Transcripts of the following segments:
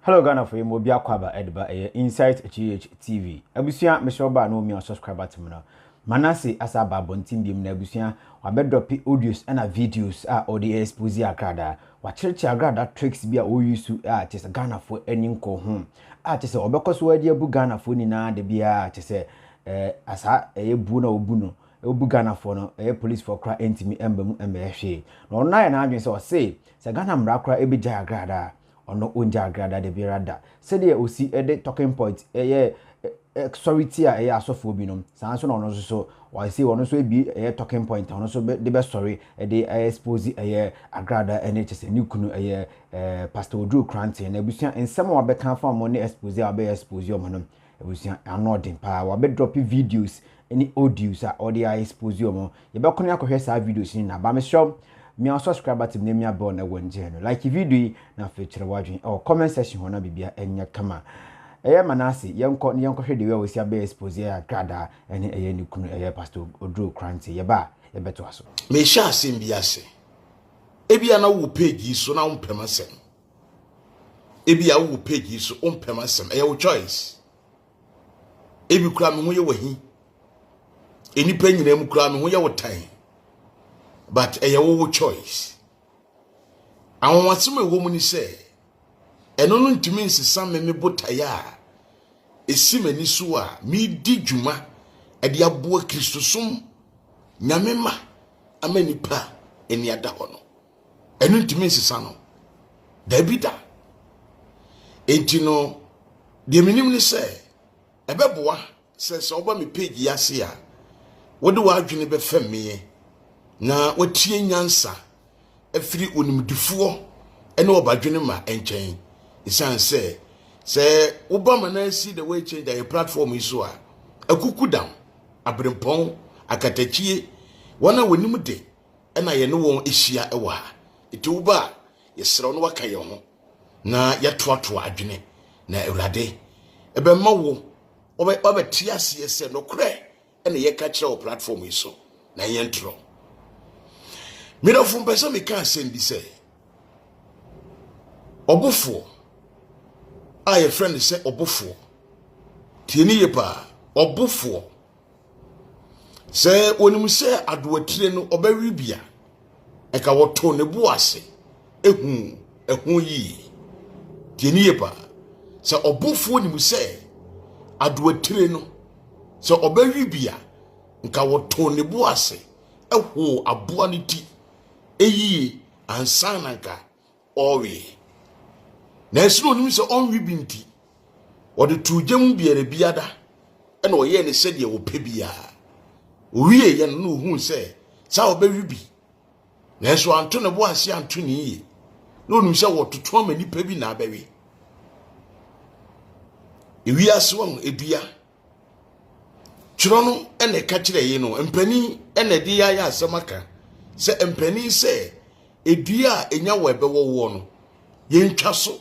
Hello Ghana for you mo bia kwaba edba Insight GH TV. Abusua me shoba no mi subscriber to me na. Manasseh asa ba bontim biem na abusua wa be drop audios and videos AUDIOS expose Agradaa. Wa church Agradaa tricks bia o use chese Ghana for any nko ho. Chese obekoso adi abu Ghana for ni na de bia chese asa bu na obu no. Obu Ghana for no police for cry entimi embem hwe. No na na adwen say Ghana mra kra ebija Agradaa. Ono onja Agradaa de birada said ye osi ede talking point sorry asofo bi no san so no so why say ono so bi talking point ono so de be sorry de expose Agradaa NHS ni kunu Pastor Oduro Koranteng na busia ensem wa be kan fa mo ne expose expose o mo no busia anodin pa wa be drop videos any audios audio expose o mo ye be kono akohwe sa videos ni na ba me show me subscriber to me abon na wonje no like video na feature wadwen or comment section hona bibia enya kama Manasseh yenko hwe de we osi abe expose Agradaa ene ni kunu Pastor Oduro Koranteng ye ba ye beto aso me sha asem bi ase ebia na wo page so na umpem asem ebia wo page so umpem asem wo choice ebi kura me ho ye wahi enipa nyina mu kura me ho ye wotan but wo choice awon watsem ewo mu ni se eno no ntimi nsesa me botaya esi mani so a mi di dwuma ade aboa Kristosum nyamema amanipa eni ada ho no eno ntimi nsesa no Davida entino de minim ni se ebeboa se oba me page yase a wode wa adwene be femme na watie nyansa afiri onimdifuo ene obadwene ma enchen isan se woba Manasseh the way change the platform iso a akuku dam abrempon akatachie wana wonim de ena ye ne won ehia ewa eti woba yesrew no waka ye ho na yatoato adwene na Awurade ebe ma wo obetie ase se no kre ene ye ka kire wo platform iso na ye ntro Mira fun pesa me kan sendi say obofo your friend say obofo tieni ye pa obofo say onim say adwatire no obawi bia e ka woto ne bu ase ehu yi tieni ye pa say obofo onim say adwatire no say obawi bia nka woto ne bu ase ehu aboa ne ti eyi ansananka owe na esiro nim se onwi binti wode tujam biere biada ena oye ne sede wo pebia owie ye no hu se sa obawi bi na eso anto ne bo ase anto ni yi no nim se wototo amani pebi na abawi ewi ase won edua chiro no ena ka kire yi no empani ena di ya asemaka se empani se edua enya wo ebe wo no ye ntwa so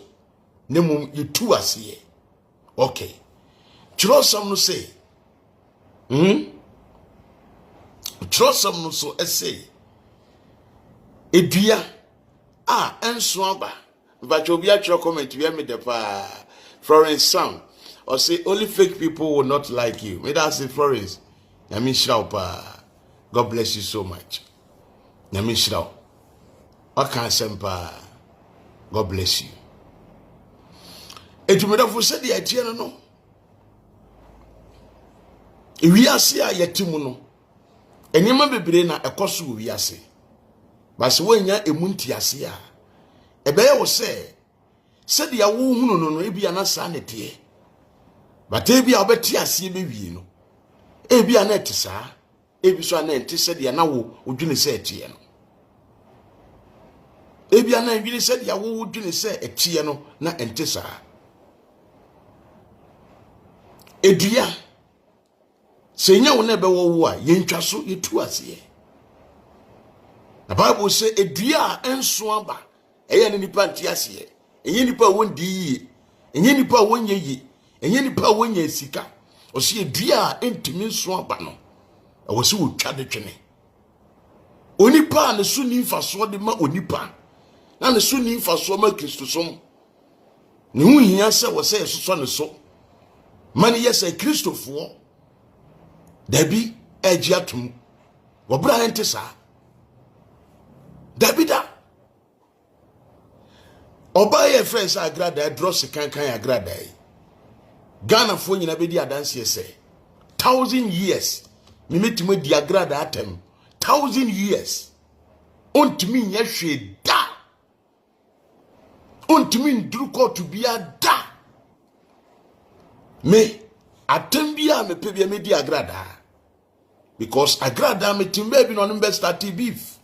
ne mum yetu ase okay trosam no se trosam no so ese edua enso aba bacho bia tro comment bia me de pa Florence Sam or say only fake people will not like you me that say Florence I mean pa God bless you so much Nyame shiraw aka sempa God bless you ejumedafo se de atie no ewiase a yetimu no enima bebre na ekoso wiase base wanya emunti ase a ebeye wo se de awo hunu no ebia na sa nete bata ebia obeti ase be wie no ebia na etisa ebi so na ente se de na wo odwene se etie no ebia na edwene se de awo odwene se etie no na ente sa edua se nya wo na be wo a yentwa so yetu ase the Bible say edua enso aba eye ne nipa nti ase enye nipa won di yi enye nipa won ye yi enye nipa won ye sika o se edua entimi nso aba no wo se wo twa de twene onipa ne so ni mfaso de ma onipa na ne so ni mfaso ma Kristosum ne hu hia sɛ wɔ sɛ yɛsosɔ ne so mane yɛ sɛ kristofoɔ dabi agye atom wɔbra yɛnte saa dabi da ɔbaa yɛ frɛ sɛ Agradaa drɔ sekankan Agradaa yi Ghana fo nyina bɛdi adanseɛ sɛ 1,000 years mimetimo di Agradaa atem 1,000 years ontimi nyɛ hwe da ontimi nduru kɔto bia da me atem bia me pe bia me di Agradaa because Agradaa me timbe bi no no best start beef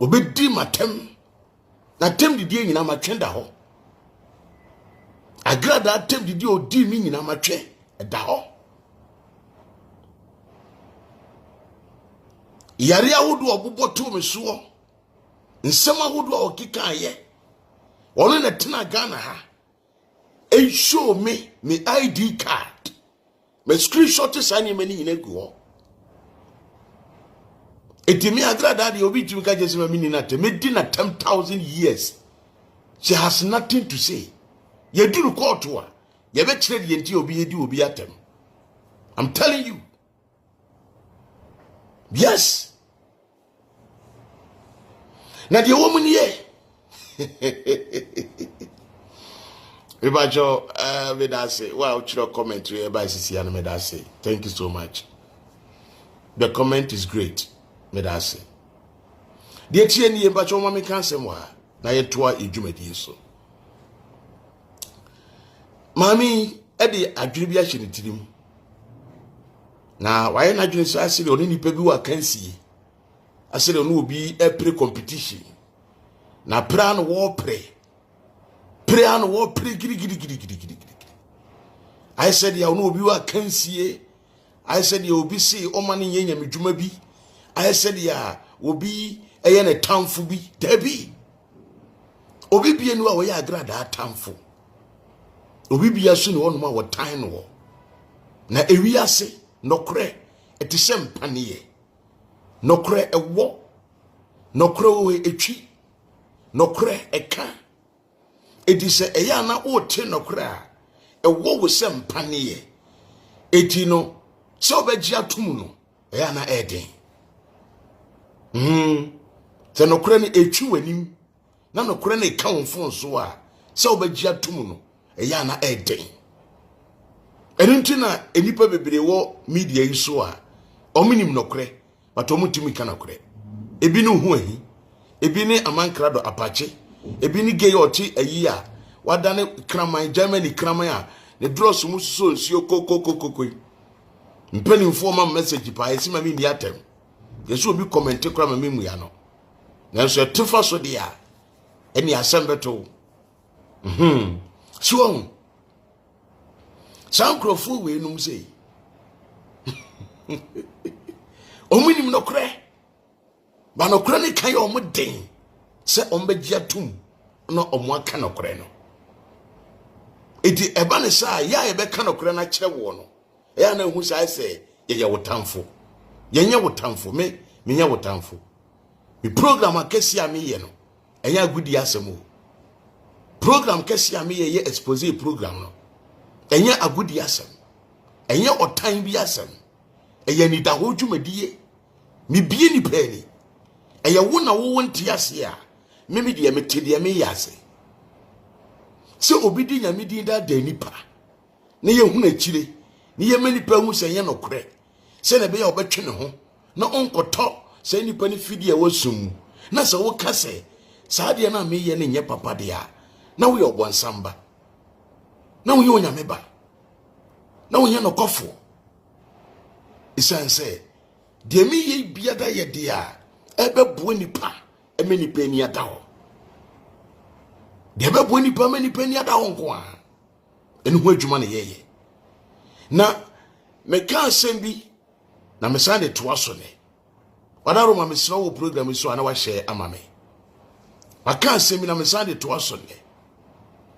obedi matem na tem didi nyina matwe da ho Agradaa tem didi odi mi nyina matwe da ho yare ahodo obobɔ to me so nsɛm ahodo a okika ayɛ ɔno na tena Ghana ha e show me ID card me screenshot sani mani nyina gu ho etimi Agradaa de obi timi ka jesi ma mini na te me di na 10,000 years she has nothing to say ye duru court wa ye be kire de enti obi yedi obi atem I'm telling you yes na de woman ye Ribajo me da say wow chiro comment we by sisi and me da say thank you so much the comment is great me da say de tie ni Ribajo ma me kan sem wa na ye toa edwumadi so mami e de adwiri bi a hye ne tirim na waye na adwiri so asiri oni nipa bi wa kansie asiri oni obi e pre competition na plan wo pre giri I said ya oni obi wa kansie I said ya obi see o ma ne nyanya medwuma bi I said ya obi eye ne tamfo bi dabi obi bia nu a wo ya Agradaa tamfo obi bia so ne wonoma wo tan no na ewi ase nokre etise mpane nokre ewo nokre o etwi nokre eka edise eya na o te nokre a ewo wo se mpane eti no se obaji atum no eya na eden se nokre ne etwi wanim na nokre ne ka wonfon so a se obaji atum no eya na eden enunti na enipa bebre wo media yi so a ominim nokre but omutimi ka nokre ebi no hu ahi ebi ni amankrado apache ebi ni gay oti ayi a wadane kraman Germany kraman a ne dross mu so nsuo kokokokokoi mpeni informa message pa esi ma mi ni atem yeso obi comment kra ma memu ya no na so tefa so dia eni asembeto so sankrofo we num sei omunim no kre ba no kre ne kan omden se ombegia tum no omo aka no kre no eti eba ne sa ya ye be ka no kre na kire wo no ya na hu sai se ye wotamfo ye nya wotamfo me nya wotamfo mi program akesi ami ye no enya gudi asemo program kesi ami ye expose program no enya agudi asem enya otan bi asem eya ni da ho dwumadie mi bie ni pani eya wo na wo nti ase a mimi de mete de me yase se obi di nyame din da nipa ne ye hu na kire ne ye mani pa hu se ye no kore se na be ya obetwe ne ho na onkoto se nipa ne fidi e wasum na se wo kase saa de na me ye ne nye papa de a na wo ye obonsamba na wo ye onyame ba na wo ye no kofo isanse de me ye biada ye de a ebe bo nipa eme nipa ni ada ho de ebe bo nipa eme nipa ni ada ho nko a enu ho adwuma ne ye na me ka asem bi na me san de to aso ne wadaro ma me sra wo program so ana wa share ama me aka asem bi na me san de to aso ne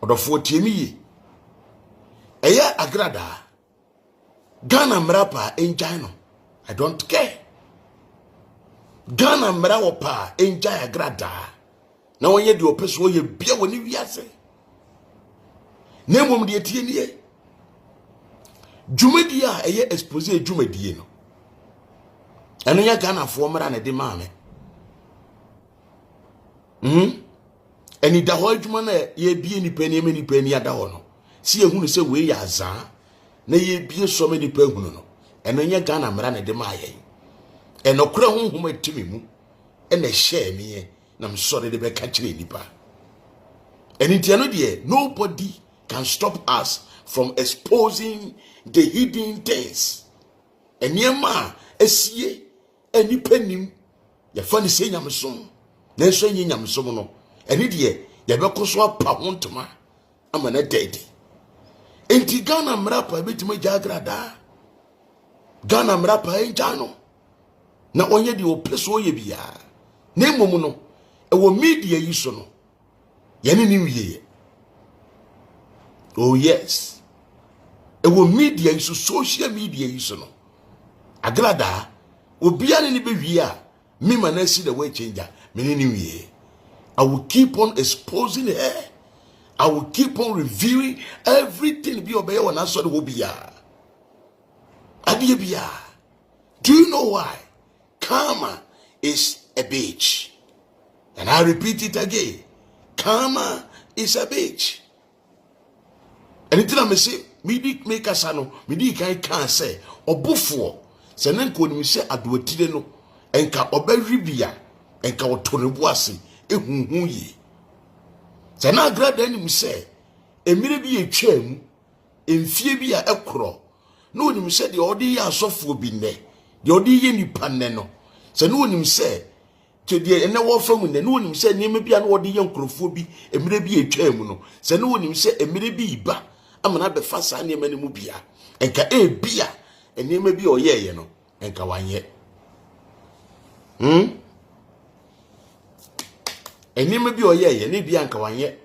odofo tie mi ye eya Agradaa Ghana mrapa enjai no I don't care Ghana mra wo pa enjai Agradaa na wonye de opeso ye bia woni wiase na mmom de tie nie dwumadi a eye expose dwumadi no eno ya Ghana fo mra na de maame eni da ho adwuma na ye bie nipa ni eme nipa ni ada ho no si ehunu se we ya azan na ye bie so me nipa ehunu no eno ya Ghana mra na de maaye eno kura honhom atimi mu ena share me na msore de be ka kire nipa eni tie no de nobody can stop us from exposing the hidden things eniema esie enipa nim ya fa ni se nyamsom na enso nyi nyamsom no eni de ya be koso apa hontoma ama na dedi enti Ghana mrapa betima Agradaa Ghana mrapa enjano na onye de opeso ye bia na emom no ewo media yi so no ye ne wiye oh yes ewo media yi so social media yi so no Agradaa obia ne be wie a me Manasseh the way changer me ne wiye I will keep on exposing her. I will keep on reviewing everything be obey when I saw the wobia. Adibia. Do you know why? Karma is a bitch. And I repeat it again. Karma is a bitch. And until I say, me make a sano, me can say, obufo, senenko ni se aduatire no, enka oberibia, enka otonebuase, ehunhuye. Sana Agradaa ni mse, emire bi etwam, emfie bi a ekro, no oni mse de odi ya asofo bi ne, de odi ye nipa ne no. Se no oni mse, to de ene wo famu ne, no oni mse niam bi a no odi ye nkrofo bi, emire bi etwam no. Se no oni mse emire bi iba, amana be fa sa niam ne mu bia. Enka bia, eniam bi oyeye no, enka wanye. Enima bi oyeye ne bia nka wanye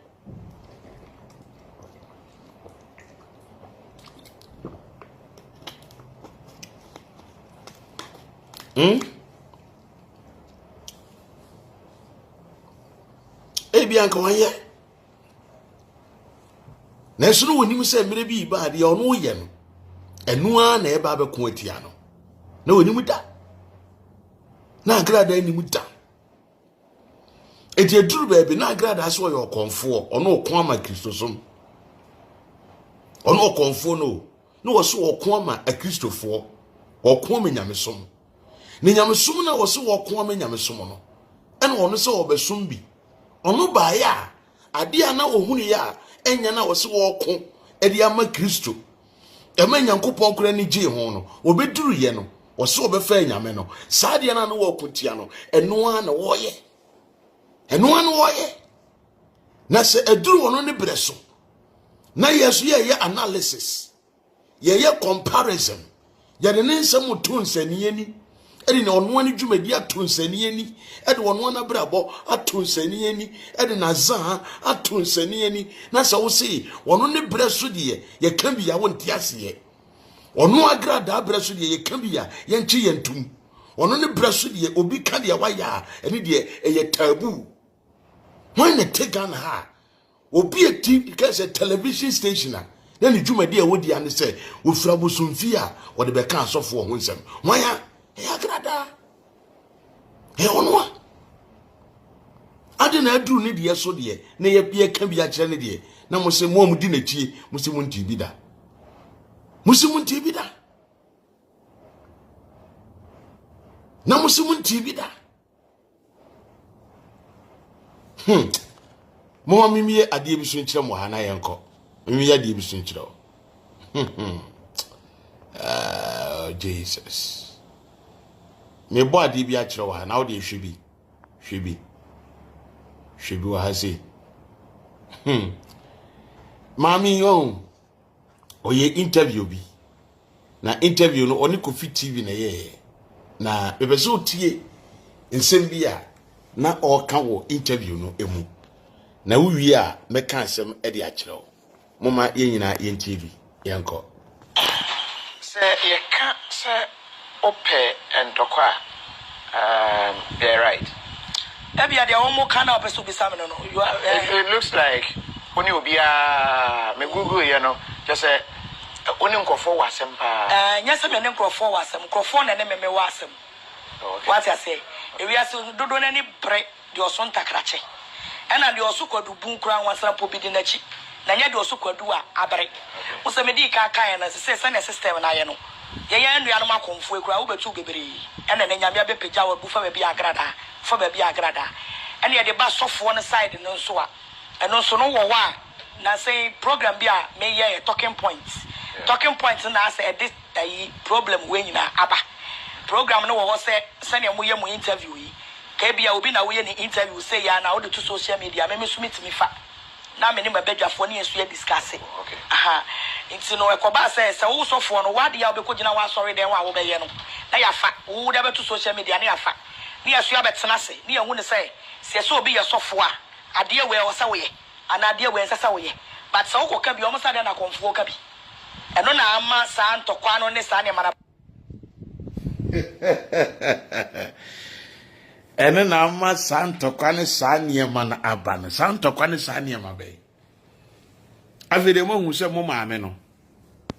bia nka wanye na suru woni mu se mere bi ba de ono ye no enu a na eba be ko atia no na woni mu da na Agradaa ni mu da eti eduru baabi na Agradaa so yo konfo ono okon ama Kristosom ono okonfo no wo so okon ama akristofo okon ama nyamesom ne nyamesom na wo so okon ama nyamesom no ene ono se obesom bi ono ba ya ade ana ohunu ya enya na wo se okon ede ama Kristo ema nyankopon kora ni gye ho no obeduru ye no wo se obefa nyame no saade na no wo kotia no eno a na wo ye eno anu oye na se eduru wono ne breso na yesu ye analysis ye comparison ye de nsem to nsani ani edi na ono ani dwumadi ato nsani ani edi wono na brabo ato nsani ani edi na za ato nsani ani na se wo se wono ne breso de ye kan bi ya wonti ase ono Agradaa breso de ye kan bi ya ye nchi ye ntum ono ne breso de obi kan de wa ya eni de ye tabu. When they take on her, will be a TV because a television station. Then the Juma dear would and say, with Frabusum fear or the Becans of for Winsome. Why, Agradaa? Hey, on what? I didn't do need yes, so dear. Nay, a can be a channel dear. Now, must say more dinner tea, Musimunti bida. Musimunti bida. Now, Musimunti bida. Mo mimi ye ade bi so nkyere mo ha na yenko mimi ye ade bi so nkyere Jesus me bo ade bi a kyere wa na wo de hwebi wa ha se mami yo oye interview bi na interview no oni Kofi TV na ye na bebeso tie nsem bi a na oka wo interview no emu na wuwi a meka asem e de akyerew moma ye nyina ye TV yenko se ye ka se ope endokwa they're right ebia de omo kana opeso bisam no it looks like Oni obia me Google ye no just say oni nkofo wasem pa. Nyasa me ne nkofo wasem. Nkofo na ne me wasem. What I say? Ewi ase dodo na ni bre de oso ntakrache. Ena de oso kwadu bunkura wansan po bi di nachi. Na nya de oso kwadu a abre. Wo se me di ka kan na se na system na ye no. Ye nua no makomfo ekura wo betu bebre. Ena ne nyame abepeja wa bu fa ba bi agrada. Fa ba bi agrada. Ena ye de ba sofo no side no so a. Eno so no wo wa na say program bi a me ye talking points. Talking points na say this problem we nyina aba. Program no wo say send mo ye mo interview yi. Ka bia obi na wo ye ni interview say ya na wo de to social media me so mitimi fa. Na me ni mabadwafo ne yesu ya discuss. Okay. Aha. Nti no ekoba say wo sofo no wade ya obekogina wa sorry den wa wo be ye no. Na ya fa wo de be to social media na ya fa. Ne yesu ya betena se. Ne hu ne say se so obi ye sofo a ade we wo sa wo ye. Ana ade we nsa sa wo ye. But so ko ka bi o mo sa de na konfo ka bi. Eno na ama sa ntokwa no ne sa ne mana ene na ama santokwa ne saa niema na aba no santokwa ne saa niema be avede mo hu se mo maame no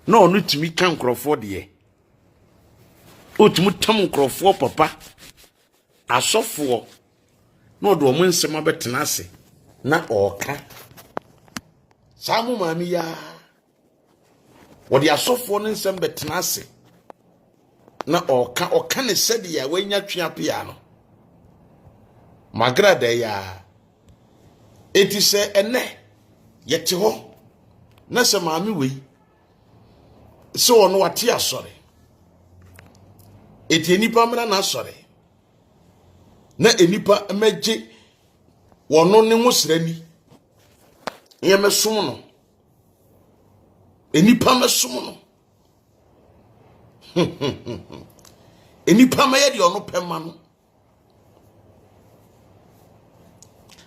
na onu timi kan krofo de otumu tam krofo papa asofo na odo mo nsem abetena ase na oka saa mo maame ya wodi asofo no nsem betena ase na oka ne sede ya wanya twia pia no Agradaa ya eti se ene yete ho na se maame we se ono wate asore eti enipa mra na asore na enipa meje wono ne ngosrani ye mesom no enipa mesom no enipa maye de ono pema no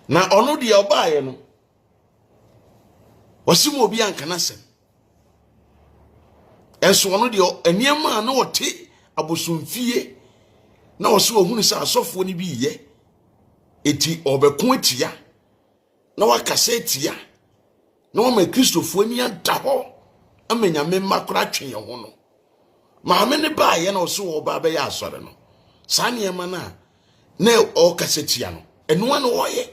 na ono de obaaye no wasimo obi ankana sem enso ono de eniema na wote abosomfie na wose ohunu se asofo ni bi ye eti obekun atia na wakase atia na wama kristofo ni ada ho amenyame makora twen ho no maame ne baaye na wose wo ba be ya asore no saa niema na okase tia no eno ano woye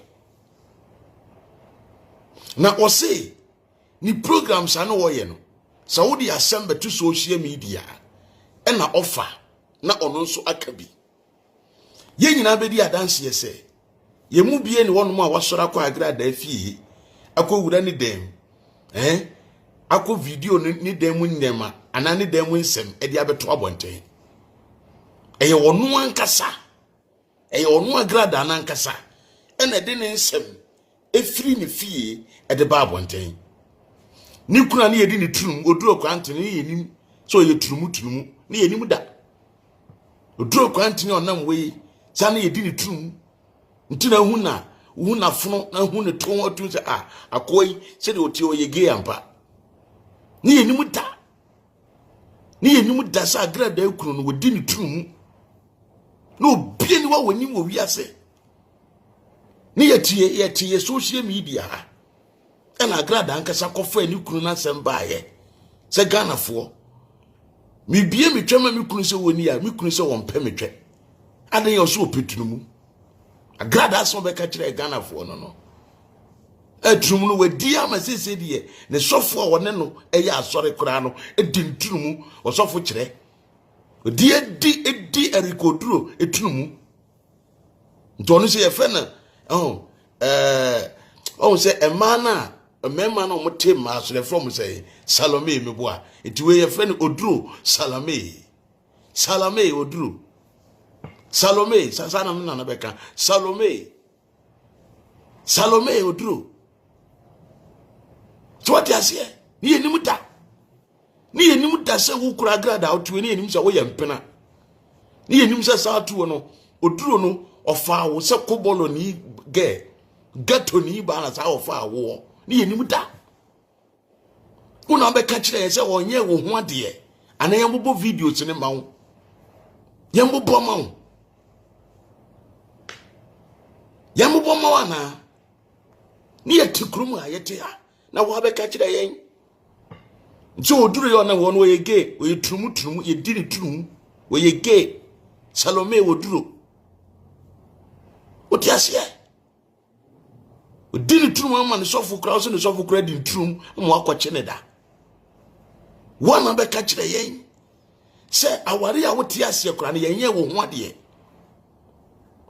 na ose ni programs ano woye no Saudi assemble to social media na offer na ono nso akabi ye nyina bedi adanse ye se ye mu bie ni wono a wasora kwa Agradaa fie akowura ni dem akọ video ni dem nyema ana ni dem nsem e dia beto abonten eye wono ankasa eye wono Agradaa na ankasa ena de ne nsem efiri ni fie e de ba abonten ni kuna ni yedi ni turum Oduro Koranteng ni yenim so ye turumu ni yenim da Oduro Koranteng onam we sa na yedi ni turum ntina hu na fono na hu ne ton otu se akoi se de oti oye ge ampa ni yenim da sa Agradaa kunu no wodi ni turum no bie ni wa wanim wo wiase ni yetie social media ena Agradaa ankasa kofa ni kunu na sembaaye se Ghanafo mi bie mi twema mi kunu se woni ya mi kunu se won pe mi twe adan yo so opetunumu Agradaa so be ka kire Ghanafo no atrum no wadi ama sese die ne sofo a wone no eya asore kura no edintunumu osofo kire odi edi erikoduro etunumu ntonu se ye fe na se emana mema na omote ma so le from say Salome meboa eti we ye friend Oduro Salome Oduro Salome sasa na beka Salome Oduro so what you say ni enim da se wo kura Agradaa otu ni enim se wo ye mpena ni enim se sa atu no Oduro no ofa wo se kobolo ni ge gato ni ba na sa ofa wo ni yenim da una be ka kire se onye wo ho ade ana yembo videos ni ma wo yembo ma wo ana ni yetikrum a yete na wo abeka kire yen nti Oduro yo na won wo ye gay wo ye turum ye diri turum wo ye gay Salome Oduro oti ase diri turum ama ne sofu kra so ne sofu kra di turum mo akwache ne da wo na abeka kire yen se aware a woti ase kra ne yen ye wo ho ade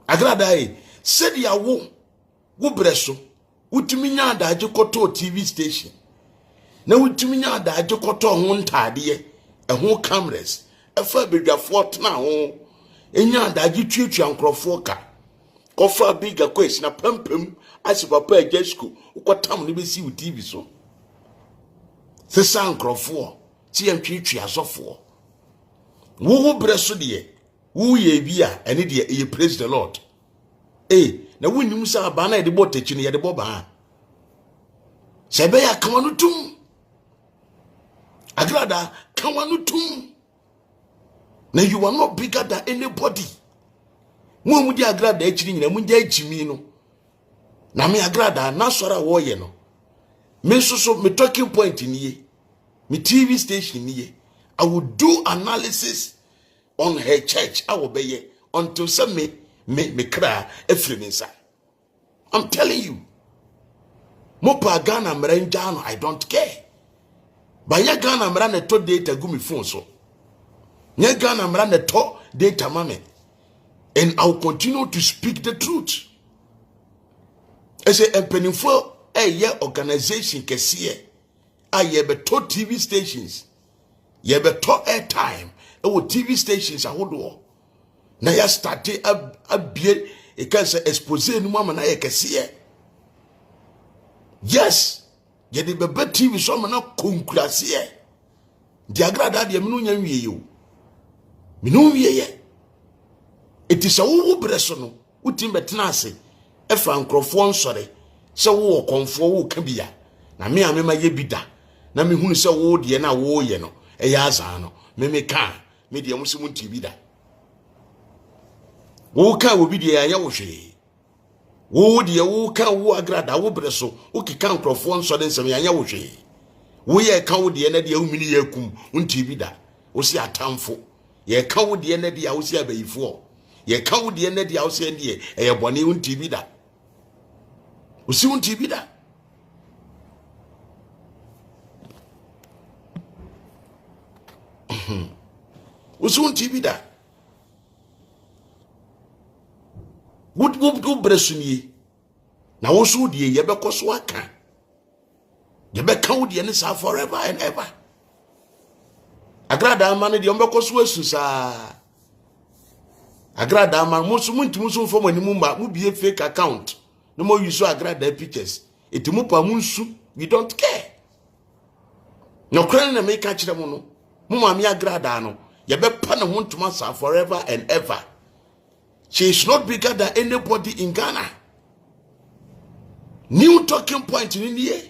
Agradaa said ya wo breso utimi nya adaje koto TV station na utimi nya adaje koto ho ntade ho cameras efa bedwafo tena ho enya adaje twetwa nkrofo ka kofa biga kwesi na pampam asi papa agesco ukotam ne besi u TV so sesa nkrofo ti yantwetwa asofo wo breso de wo ye bia ene de ye praise the Lord na wunim sa ba na de botachi ne ye de boba sebe ya kamanu tum Agradaa kamanu tum na you are not bigger than anybody mu di Agradaa echiri nyina mu nja echimi no na me Agradaa na sora wo ye no me so me talking point ni ye me TV station ni ye I will do analysis on her church I will be ye until some me cry efreminsa. I'm telling you. Mopa Ghana mrenjano I don't care. But ya Ghana mrane to data gumi phone so. Nya Ghana mrane to data mame. And I'll continue to speak the truth. As a pennyful year organization kesiye. Ye be to TV stations. Ye be to airtime. TV stations a hodo. Na ya starte abie e kan se expose nu mama na ye kese yes ye de bebe TV so na konkurase ye di Agradaa de menu nya wie yo menu wie ye etisa wo breso no utim betena ase e fra nkrofo nsore se wo konfo wo ka bia na me amema ye bida na me hunu se wo de na wo ye no e ya azan no me ka me de amusimu ntibi da wo ka wo bi de ya wo hwe wo de wo ka wo Agradaa wo breso wo kika nkrofo nso de nsem ya wo hwe wo ye ka wo de na de ahumini ya kum unti bi da wo si atamfo ye ka wo de na de ya wo si abayifo ye ka wo de na de ya wo si de ye bone unti bi da wo si unti bi da wo si unti bi da Would bresuni na wo so die ye bekoso aka ye be kan wo die ne sa forever and ever Agradaa man de ombekoso asusa Agradaa man musu fo mani mu ba mu bie fake account no mo use Agradaa pictures etimu pa munsu we don't care no kran na make kire mu no mu ma me Agradaa no ye be pa ne ho ntuma sa forever and ever. She is not bigger than anybody in Ghana. New talking point in here.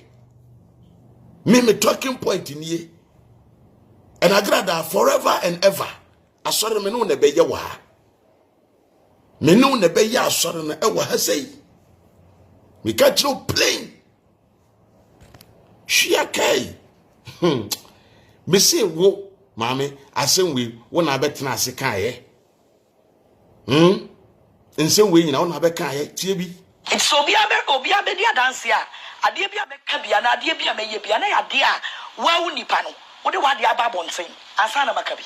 Me talking point in here. And Agradaa forever and ever. Asore me no ne be ye wa. Me no ne be ye asore na e wa ha sei. Me catch no plane. Shia kai. Me say wo mame asem we wo na betena ase kan ye. Nsem we nyina wona be kan ye tie bi it's obia be dia dance a ade bia be ka bia na ade bia me ye bia na ya de a wa wu nipa no wo de wa de aba bonten ansa na maka bi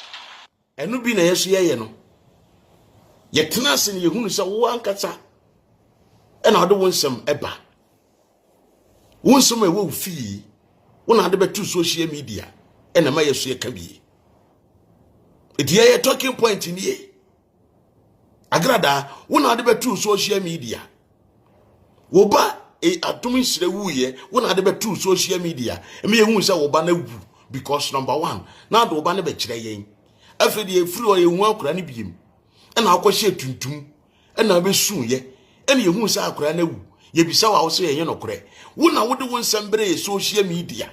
enu bi na yeso ye no ye tena se ne ye hunu se wo ankasa e na ode wonsem eba wonsem e wo fi wo na ade betu social media e na ma yeso ye ka bi e die ye talking point ni ye Agradaa wona de betu social media wo ba atom nsire wuye wona de betu social media me ye hu se wo ba na wu because number 1 na do ba na be kire yen afedi efiri o ye hu akura ne biem e na akwahye tuntum e na be sun ye e me ye hu se akura na wu ye bisa wa wo se ye no kure wona wo de won sambere social media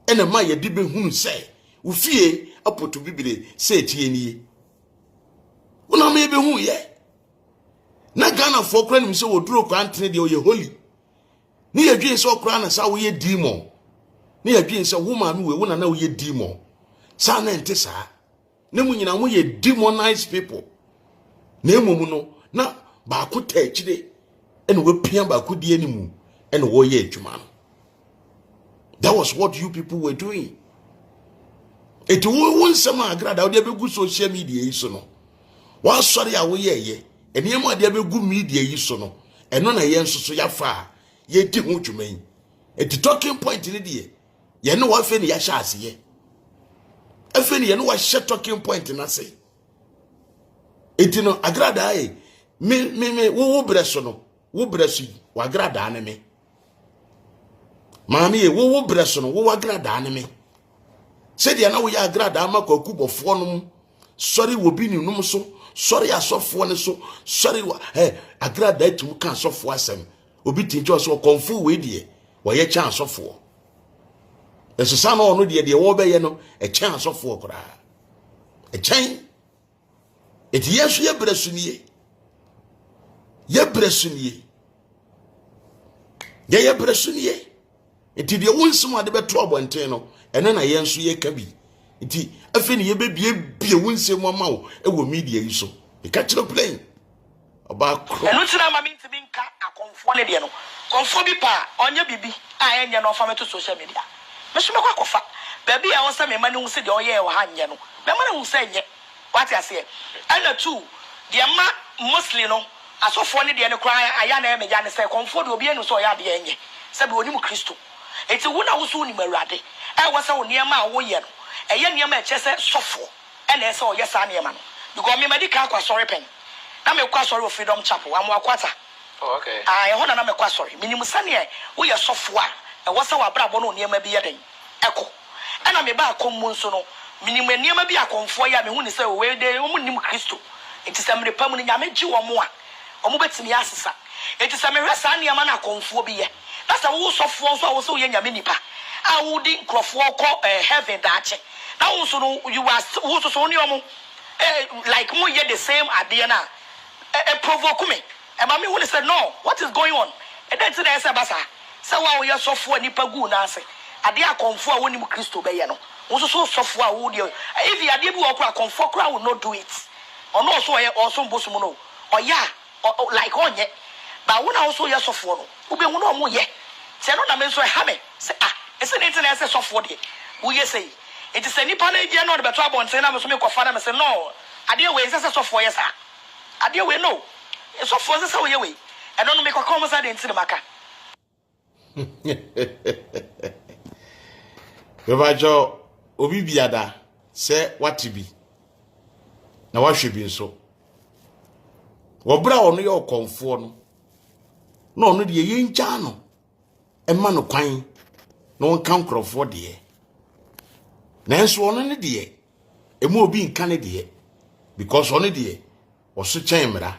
e na ma ye de be hu se wo fie apoto bibire se tie nie una me be hu ye na Ghana for kra nim se Oduro Koranteng de o ye holy Ni adwin se okra na sa wo ye demon. Ni adwin se wo ma me we wo na wo ye demon. Sa na ente sa. Na mu nyina mo ye demonized people. Na emu no na ba ko ta akire ene we pia ba ko die animu ene wo ye adwuma no. That was what you people were doing. It won't some Agradaa they be good social media so no. Wa sorry a wo ye ene emu ade be good media yi so no. Eno na ye nso so ya fa ye di ho dwuma yi. It talking point ni de ye no wa fe ne ya sha ase. Efe ne ye no wa she talking point na say. Etino Agradaa me wo breso no. Wo breso wa Agradaa ne me. Maami wo breso no wo Agradaa ne me. Said ya na wo ya Agradaa makwaku bofo no sorry wo bi ni num so sorry asofo ne so sorry wa Agradaa tu kan asofo asem obi tinjo so konfu we die wo ye chan asofo eso sa na ono de wo be ye no e chan asofo kora e chan eti yesu ye bresunie ye bresunie eti de wonsum ade beto abonten no ene na ye nso ye ka bi eti afi ne ye bebie wonsem ama wo e wo media yi so e ka kire plane oba kro enu tina ma minti bi nka akonfo ne de no konfo bi pa onye bibi a enye no fa meto social media me so mekwa kofa baby a won se me mane hu se de oye wo ha nye no me mane hu se nye what you say and two de ma muslim no asofo ne de ne kra aya na me ja ne se konfo de obi enu so ya de enye se be onimu Kristo eti wo na wo so ni mawrade e wo se wo niam a wo ye no eye niam a che se sofo e na se o ye sa niam no because me medical kwa sorry pen na me kwa sorry Freedom Chapel am akwata okay e ho na me kwa sorry minimu sane wo ye sofo a e wo se wa brabo no niam bi ye den eko e na me ba akommu nso no minimu niam bi akomfo ya me hu ni se we de wo nim Kristo eti se me pam ni nyame gi wo mo a omo betimi asesa eti se me hwesa niam na akomfo bi ye that's a wo sofo so wo so ye nyame nipa a wo di nkrofo ko heaven daache na wo so no you are wo so ni omo like mo ye the same ade na provoke me e ma me who said no what is going on e dey say say basa say wa wo ye sofo nipa gu na ase ade akonfo a woni mu Kristo be ye no wo so sofo a wo di if the ade bi wo kra akonfo kra will not do it or no so ye also mbosum no or ya like onye ba wo na wo so ye sofo no wo be hu no mo ye se no na me so ha me say ese ne tena ese sofo de wo ye say it is any pana dia no de beto abonten na me so me kofa na me say no ade we ese sofo ye sa ade we no sofo ese wo ye we e no me kokon mo sa de ntiri maka bebajo obi biada se watibi na wahwe bi nso wo bra ono ye okonfo no na ono de ye nja no ema no kwan na won kan krofo de nanso ono ne de emu obi nka ne de because ono de oso chen mra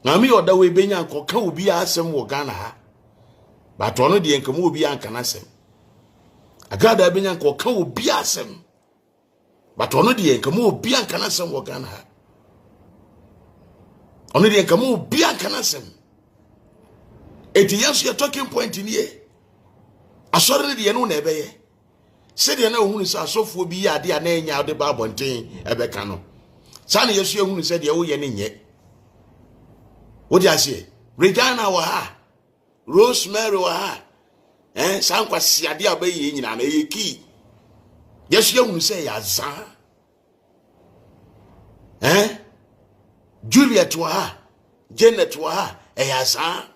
na mi oda we benya nko ka obi asem wo Ghana ha but ono de nka mu obi anka na asem Agradaa benya nko ka obi asem but ono de nka mu obi anka na asem wo Ghana ha ono de nka mu obi anka na asem eti yes you talking point in here asori de no na ebeye se de na ohunu se asofo bi ya de na enya de ba bonten ebeka no sa na yesu ehunu se de wo ye ne nye wo di ase Regina wa ha Rosemary wa ha sankwa siade abaye nyina na yeki yesu ehunu se ya za Juliet wa ha Janet wa ha ya za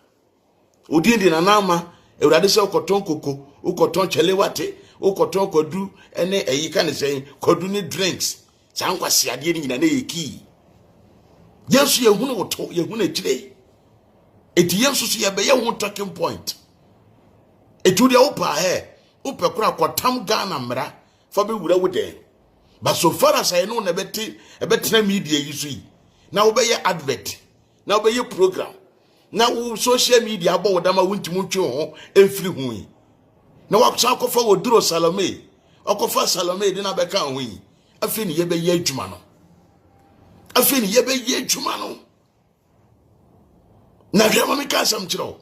odindi na nama ewrade se okoton koko okoton chelewate okoton kodu ene eyika ne sen kodu ni drinks sankwa siade ni nyina na yeki yesu yehunu woto yehunu etire eti yesu so yebe ye hu talking point etu de opa ope kura kwatam Ghana mra fa be wura wode but so far as I know na ebetena media yisu na wo be ye advert na wo be ye program na wo social media abo wodama wuntimu ntwe ho emfiri hu yi na waksa kofa Oduro Salome okofa Salome de na beka hu yi afi ni yebe ye adwuma no afi ni yebe ye adwuma no na hwema me ka sam kiro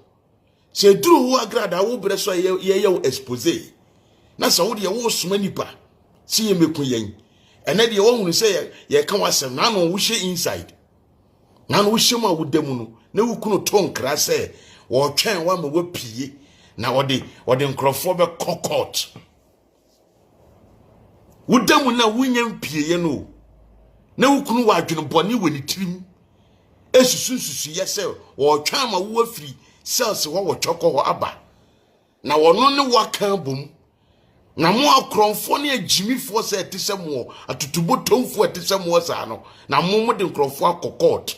se duru wo Agradaa wo bre so ye expose na sa wo de wo soma nipa si ye meku yen ene de wo hunu se ye ka wasem na no wo hye inside na no wo hye ma wo damu no na wo kunu ton kra se wo twen wa ma wo pie na wo de nkrofo be court wo damu na wo nyam pie ye no na wo kunu wa adwene bone woni tirim esusunsusu ye se wo twen ma wo afiri cells wo choko ho aba na wono ne waka bom na mo akromfo ne agimifo se etise mo atutubotomfo etise mo sa no na mo de nkrofo akokot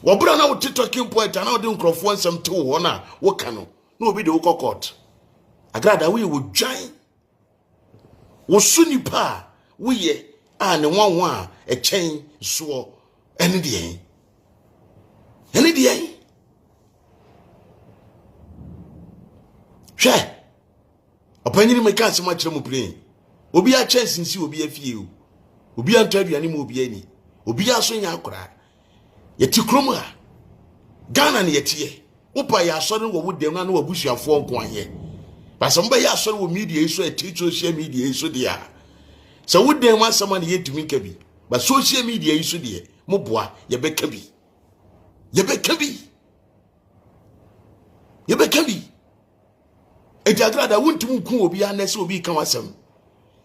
wo bra na wo talking point na wo de nkrofo nsem te wo na wo ka no na obi de wo kokot Agradaa wo ye wo dwan wo suni pa wo ye a ne wanwa a echen so ene de hwe opanyini meka asema kire mu plane obi a chance nsi obi afie o obi anto aduane mu obi ani obi aso nya akora yeti krom a Ghana ne yetie wopa ya asore wo wudem na wabusuafo nko ahe basamba ya asore wo media iso eti social media iso dia sa wudem asama ne yetumi kabi ba social media iso dia mo boa ye be kabi Eti Agradaa wontum ku obi anese obi kan wasem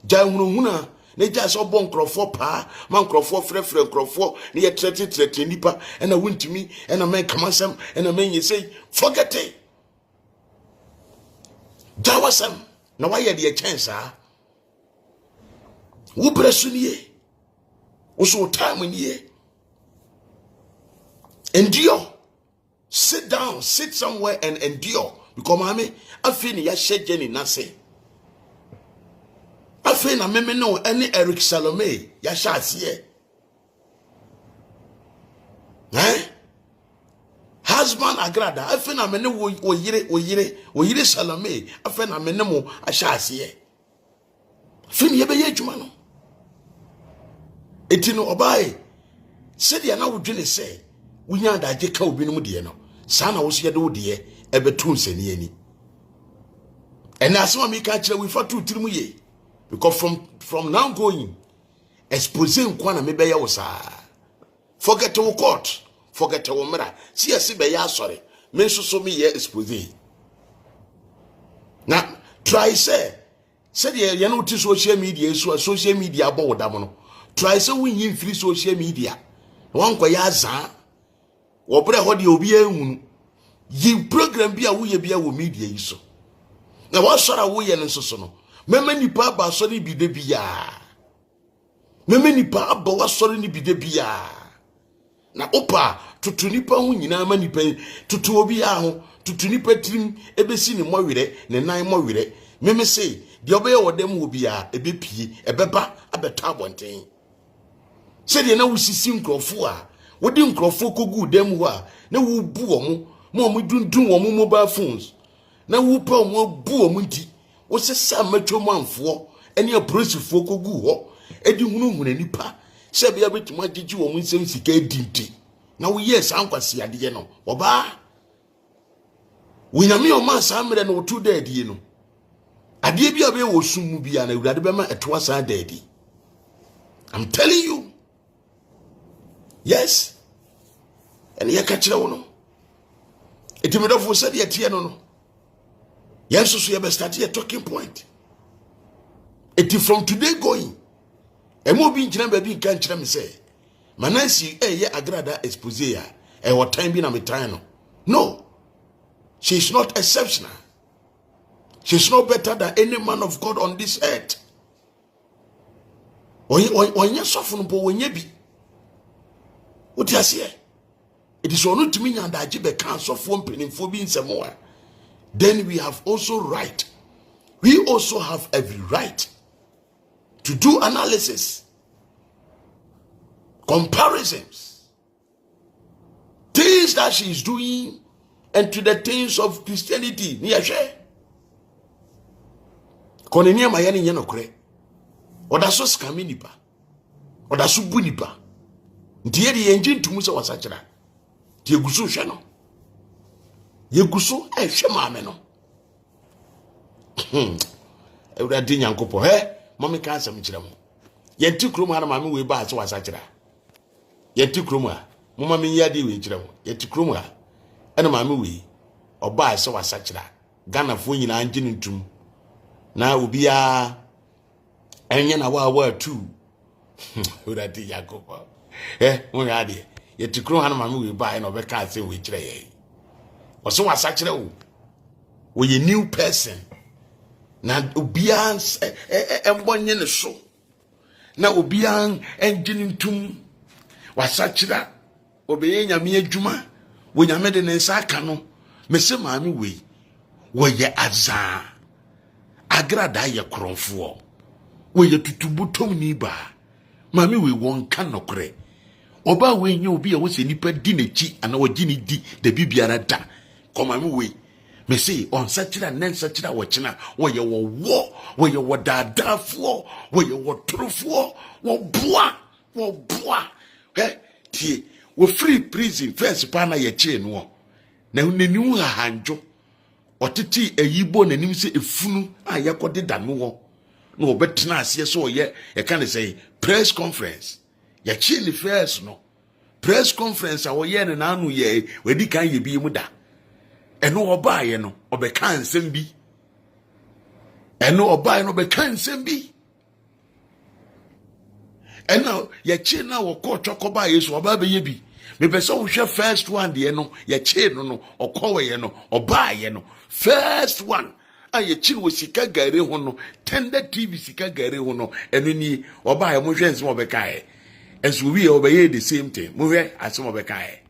ja hunhuna ne ja so bon krofo pa man krofo frefre krofo ne ye trete nipa ena wontumi ena men kamasem ena men yesei forget it ja wasem na waye de chance a wo presuniye wo so time niye endure sit down sit somewhere and endure because mama afini ya shejeni nase afina meme no ene Eric Salome ya shasiye husband Agradaa afina mene wo yire Salome afina mene mo ashasiye fini yebe ye dwuma no etino obae sedi na wodwene se wunya da je ka obi no mu de no sa na wo so ye de wo de ebetu nsani ani and asema me ka kire we fa tu tirimu ye because from now going expose nkwa na me be ye wo sa forget to court forget to mra si ese be ya asore me so me ye expose na try say de ye no ti social media social media bo wodam no try say we yin free social media wan kwa ya za wo bre ho de obi ehunu yi program bi a wo ye bia wo media yi so na wa sora wo ye nso so no mema nipa ba sori bi de bia mema nipa ba wa sori ni bi de bia na opa tutu nipa hu nyina ma nipa tutu obi a ho tutu nipa trim ebesi ni mowere ne nan mowere meme sei de obe ye wodem obi a ebepie ebeba abeta abonten se de na wusisi nkrofo a wodi nkrofo kogu dem ho a na wo bu omo mo dundun wo mobile phones na wo pa mo bu omo nti wo se sa matwom anfo ene abrosifo kogu ho edi hunu nipa se bia betima agigi wo mo nsem sika edinti na wo yes ankwase ade no oba winyame o ma sa mre no to dadie no ade bia be wo sum bia na awurade be ma eto sa dadie. I'm telling you, yes. And ye catch no. It me do for said ye tie no. Yes, so you be start a talking point. It from today going. E mo bi nkyina ba bi kan kyerɛ me say Manasseh ye Agradaa expose ya e what time bi na me time no. No. She's not exceptional. She's not better than any man of God on this earth. Onye sofo no bo onye bi. What you say? It is only to me and Ajibe can sofo mpenimfo bi nsemo. Then we have also right. We also have every right to do analysis, comparisons, things that she is doing, and to the things of Christianity. Niyashe. Konenia mayani nyano kure. Odaso skami nipa. Odaso bu nipa. Ntiye di engine tumu se wasachira. Tie gusu hwe no. Yeguso ehwe maame no. Awurade Nyankopɔ mami ka asɛm kyerɛ mo. Yɛnti krom ha na maame we ba ase wasa kyerɛ. Yɛnti krom ha, mo maame yade we kyerɛ mo. Yɛnti krom ha, ɛna maame we ɔba ase wasa kyerɛ. Ghana fo nyina anje ntum. Na obia enye na wa tu. Awurade Nyankopɔ. Mo yade. Yɛnti krom ha na maame we ba na ɔbɛka asɛm we kyerɛ yɛ. Ɔso wasa kyerɛ wo. Wo ye new person. Na obia embonye ne so. Na obia engine ntum wasachira obeye nyame adwuma wo nyame de ne nsa aka no mese maame we wo ye azaa Agradaa ye kronfo wo ye tutubutom ni ba maame we won ka nokre oba we nye obi a wo se nipa di nechi ana wo gi ni di da bibiara da ko maame we mese on sachira nen sachira wo china wo ye wo dadafo wo ye wo trofo wo boa tie wo free prison first pa na ye che no na neniu hahanjo otiti ayibo nanim se efunu a yakode da no na obetena ase so ye can say press conference ye che ni first no press conference a wo ye ne na anu ye wedi kan ye bi mu da eno oba ye no obeka nsem bi eno oba ye no obeka nsem bi eno ye che na wo ko chokoba yesu oba be ye bi me pese wo hwe first one de no ye che no okowe ye no oba ye no first one a ye chi wo sika gare ho no tender tv sika gare ho no eno ni oba ye mo hwe nsem obeka ye enso wi ye obeye the same thing mo hwe asem obeka ye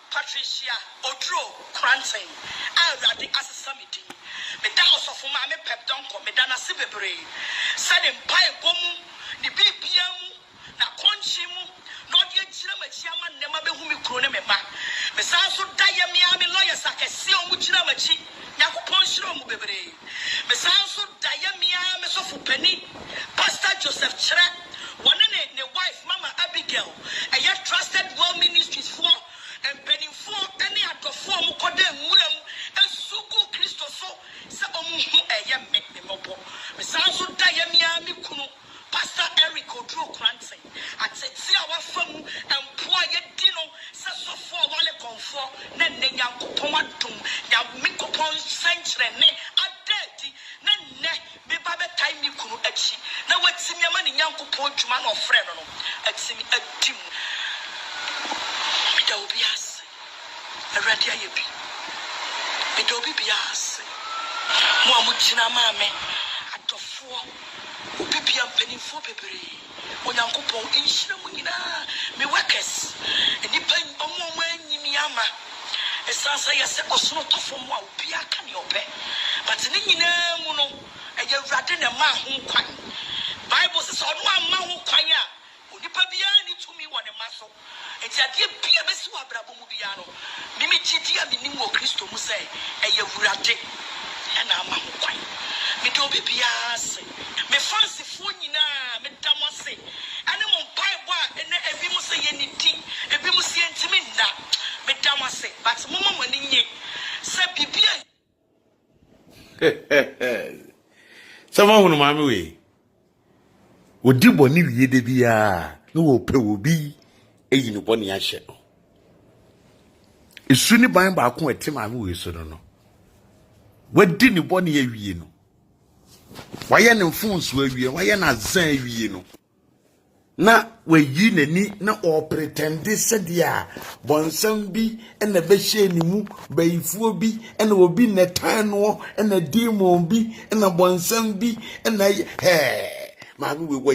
Patricia Oduro Koranteng Agradaa me da osofo ma me pep don ko me da na se bebre said in pai bomu ni bibia mu na konchi mu no de akira machia ma nema be hu me kuro ne me ma me sa so da ye me a me lawyers akese o mu kira machi yakopon shiro mu bebre me sa so da ye me a me sofo pani Pastor Joseph Chere one ne wife Mama Abigail a trusted world ministries for and penny for any other form of muram and suku Christopher sa omu me mobo. Misanso Diamia Mikunu, Pastor Eric Oduro Koranteng, at our firm and poor yet dino, sa so for wale comfort, then Yanko Pomatum, Yamikopon century, ne a dirty, ne be baba time Mikunu etchi. Now what's in your money, Yanko Ponchuman or friend, at semi a dim. Bias, a radia yippy. Bidobi bias. Muamuchina mame, at the four, Upipi and penny for peppery. When Uncle Pong in Shinamunina, me workers, and you pen on one way in Yama. A sansa yas was not off from one piacan your pet. But in Muno, and you're ratting a man who quite. Bible says on one man who quite. Unipabiani to me one a muscle. It's a dear Pia Besua Brabubiano. Mimi Chitia Minimo Christo Muse, a Yavurate, and I'm a quite. Me do be Pias, me fancy Funina, me Damase, and I'm on Paiwa, and a Bimuse anything, a Bimusi and Timina. me damase but mama mani nye se bibia Sama hunu mami we. Odibo ni wiye de bia no wo pe obi eyi no boni ahye no. Esu ni ban ba ko ete mami we so no. Wadi ni boni awie no. Waye ne mfonso awie, waye na zan awie no. Na wayi nani na o pretende sedia bonsam bi na be hye ni mu bayifuo bi na obi netan no na demon bi na bonsam bi na maami we wo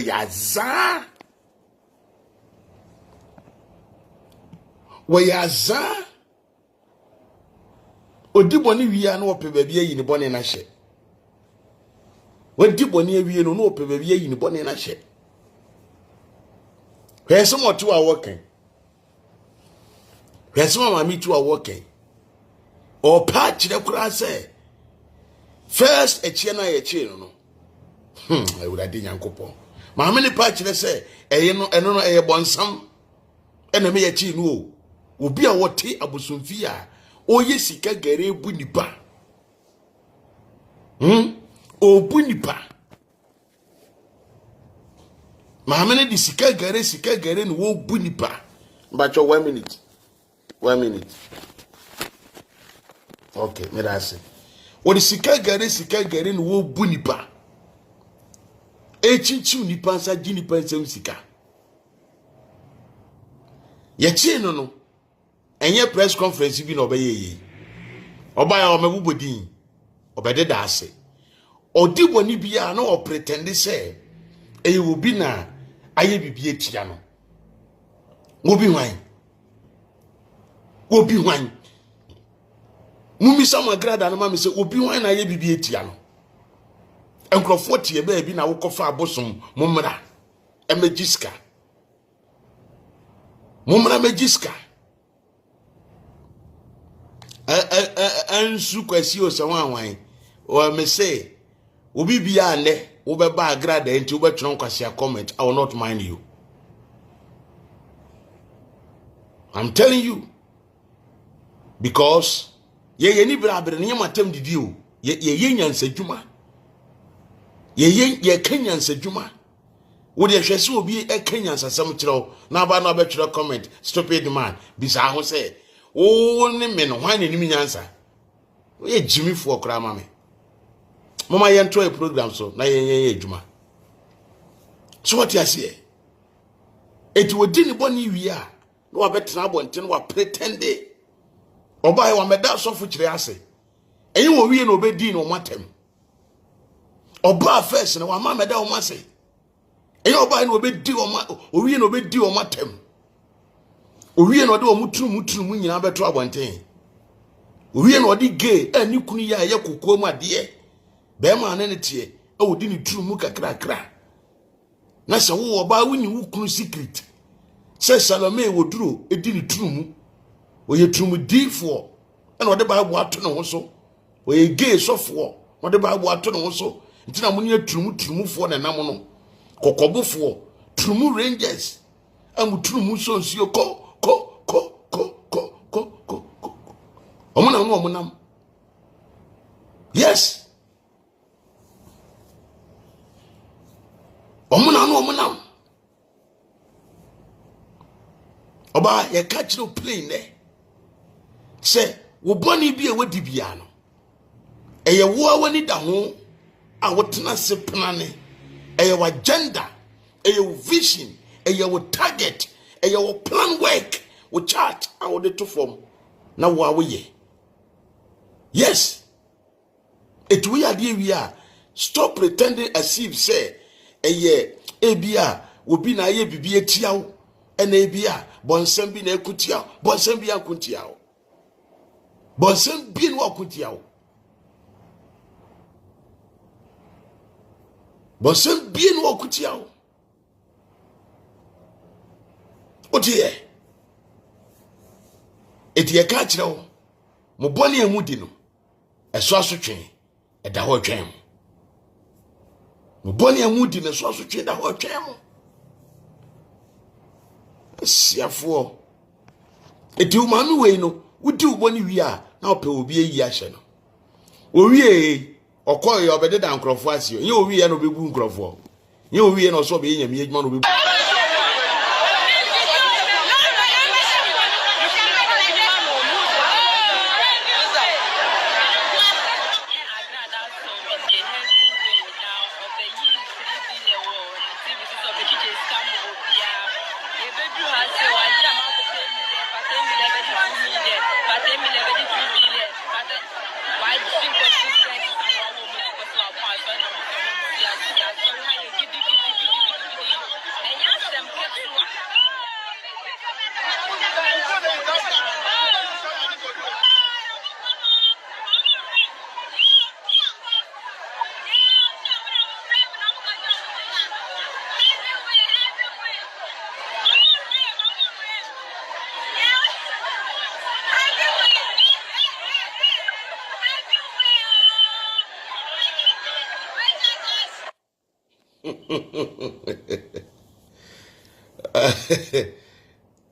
yaza odibo ni wiya na ope baabi ayi ni bone na hye odibo ni awie no na ope baabi ayi ni bone na hye when someone two are working when someone mami two are working or patch the kura say first a chie na ye chie no I would have done yankopon mami ni patch le say eno no eye bonsam ena me ye chie no obi a wote abosomfi a oye sika gare bu nipa obu nipa Mahamene di sika gare no wo bu nipa. But 1 minute. 1 minute. Okay, me da say. Wo di sika gare no wo bu nipa. Echinchi nipa sa gi nipa nsem sika. Ye chi no. Enye press conference bi no obeye. Oba ya o mebubodin. Obede da ase. Odi woni bia na o pretend say e will be na aye bibie tia no obi wan mumi sama Agradaa no mama se obi wan na aye bibie tia no enkrofo tie ba bi na wo kofa abosom momra emegiska ansu kwasi o se wan o me say obi bia ne wo be ba Agradaa enti wo be tron kwase comment. I will not mind you. I'm telling you, because ye ni brabre ne matem didi o ye nyansa dwuma ye kenyansa dwuma wo de hwese obi e kenyansa sam kyerɛw na ba na be kyerɛ comment stupid man bisa ho say o ne me no hwan ne nim nyansa wo ye jimi fo okra ma me mama yento a program so na ye adwuma so what you say eti wodi ni boni wi a no wa betena abonten wa pretend oba wa meda so fu kire ase eyi wo wi na obedi no matem oba first na wa ma meda o mase eyi oba na obedi o wi na obedi o matem o wi na ode o muturu nyina beto abonten o wi na ode gay ani kunu ya ye kokko mu ade be ma ne tie e wodi ni turu mu kakra na se wo oba wuni wo kunu secret se Salome Oduro edi ni turu mu o ye turu mu difo e na ode Bible ato ne ho so o ye gay sofo ode Bible ato ne ho so ntina mu ne turu mu fo na nam no kokobofo turu mu rangers amu turu mu so nsuo ko omunam yes omunam oba ye catch no plane there say wo boni bi e wadi bia no eye wo awani da ho a wotena se penane eye wa agenda eye wo vision eye wo target eye wo plan work wo chart a wo de to form na wo awoye yes it we are there we are stop pretending as if say eye ebia obi na ye bibie tiawo ena ebia bonsam bi na ekutiawo bonsam bi akuntiawo bonsam bi no akuntiawo bonsam bi no akutiawo otie etie ka kirewo mo boni emudi no eso asotwen eda ho twen mo boni emudi no eso asotwen eda ho twen mo siafo eti o maami we no wudi uboni wi a na ope obi eyi ahye no owie okoye obede da nkrofo asio ye owie na obebu nkrofo ye owie na oso be nyame edwuma na obebu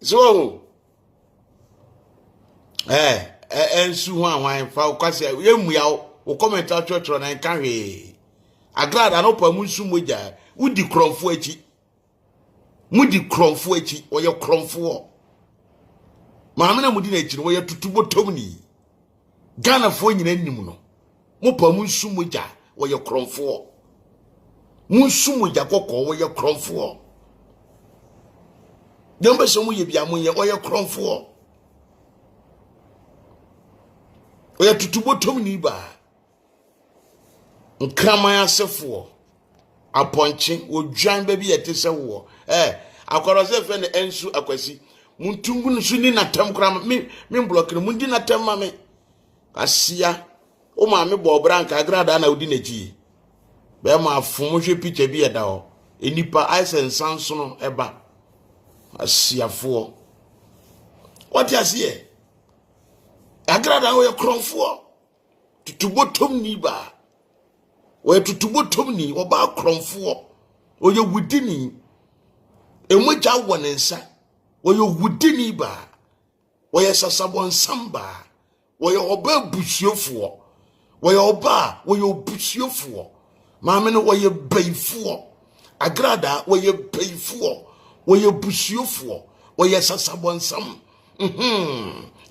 so ensu ho anwan fa kwase yemua wo commentator chotro na nka hwe Agradaa no pa munsu moja wudi kromfo achi mudi kromfo achi oye kromfo maame na mudi na achi no oye tutubotomni Ghana fo nyina nim no mo pa munsu moja oye kromfo munsu moja kokko oye kromfo dembe so mu ye bia mo ye oye kromfo oye tutubotomni ba nkraman asefo aponche odwan ba bi yetese wo akorose fe ne ensu akwasi muntungu nsu ni natam kram me block no mundi natam ma me asia o ma me bo branka Agradaa na odi naji be ma afom hwe picture bi eda ho enipa aisensan so no eba asiafo what you see Agradaa wo ye kromfo tutubotom ni ba we tutubotom ni oba kromfo oye wudini emoja wonensa oye wudini ba oye sasabon samba oye oba busuofo oye oba oye obusuofo maame no oye beifo Agradaa oye beifo oye busuofo oye sasabon sam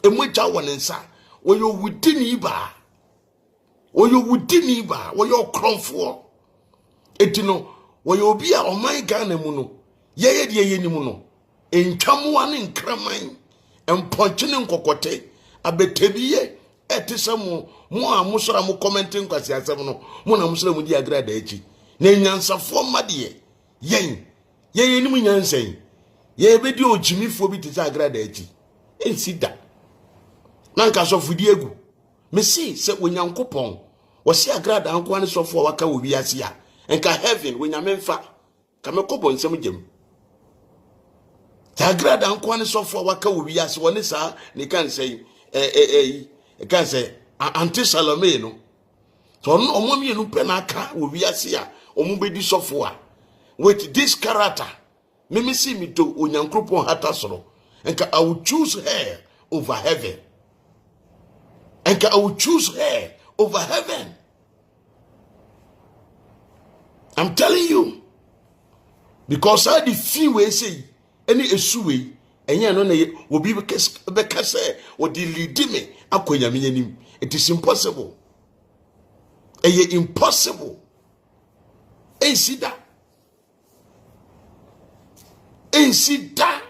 emoja wonensa oye wudini ba oyo wudini ba oyo kromfo etino oyo obi a oman Ghana mu no yeye de yeye nimu no entwamoa ne nkraman emponche ne nkokote abetebiye etesamo mo a musora mo commenting kwasi asem no mo na musora mu di Agradaa echi na nyansafo made yeye nimu nyansan ye bedi ojimifo bi tisa Agradaa echi ensida nanka so fudi egu mesi se onyankopon wo se Agradaa nko ane sofo waka wo wiase a enka heaven wonyamemfa kame kobo nsem gem Agradaa nko ane sofo waka wo wiase woni sa ne kan sei kan sei anti Salome no so no omomie no pe na aka wo wiase a omubedi sofo a with this character mimi si mi to onyankopon hata soro enka I will choose her over heaven. And I will choose her over heaven. I'm telling you. Because I the few way say any issue way and ya no na will be because or the lead me akonya. It is impossible. Impossible. Ain't see that. Ain't see that.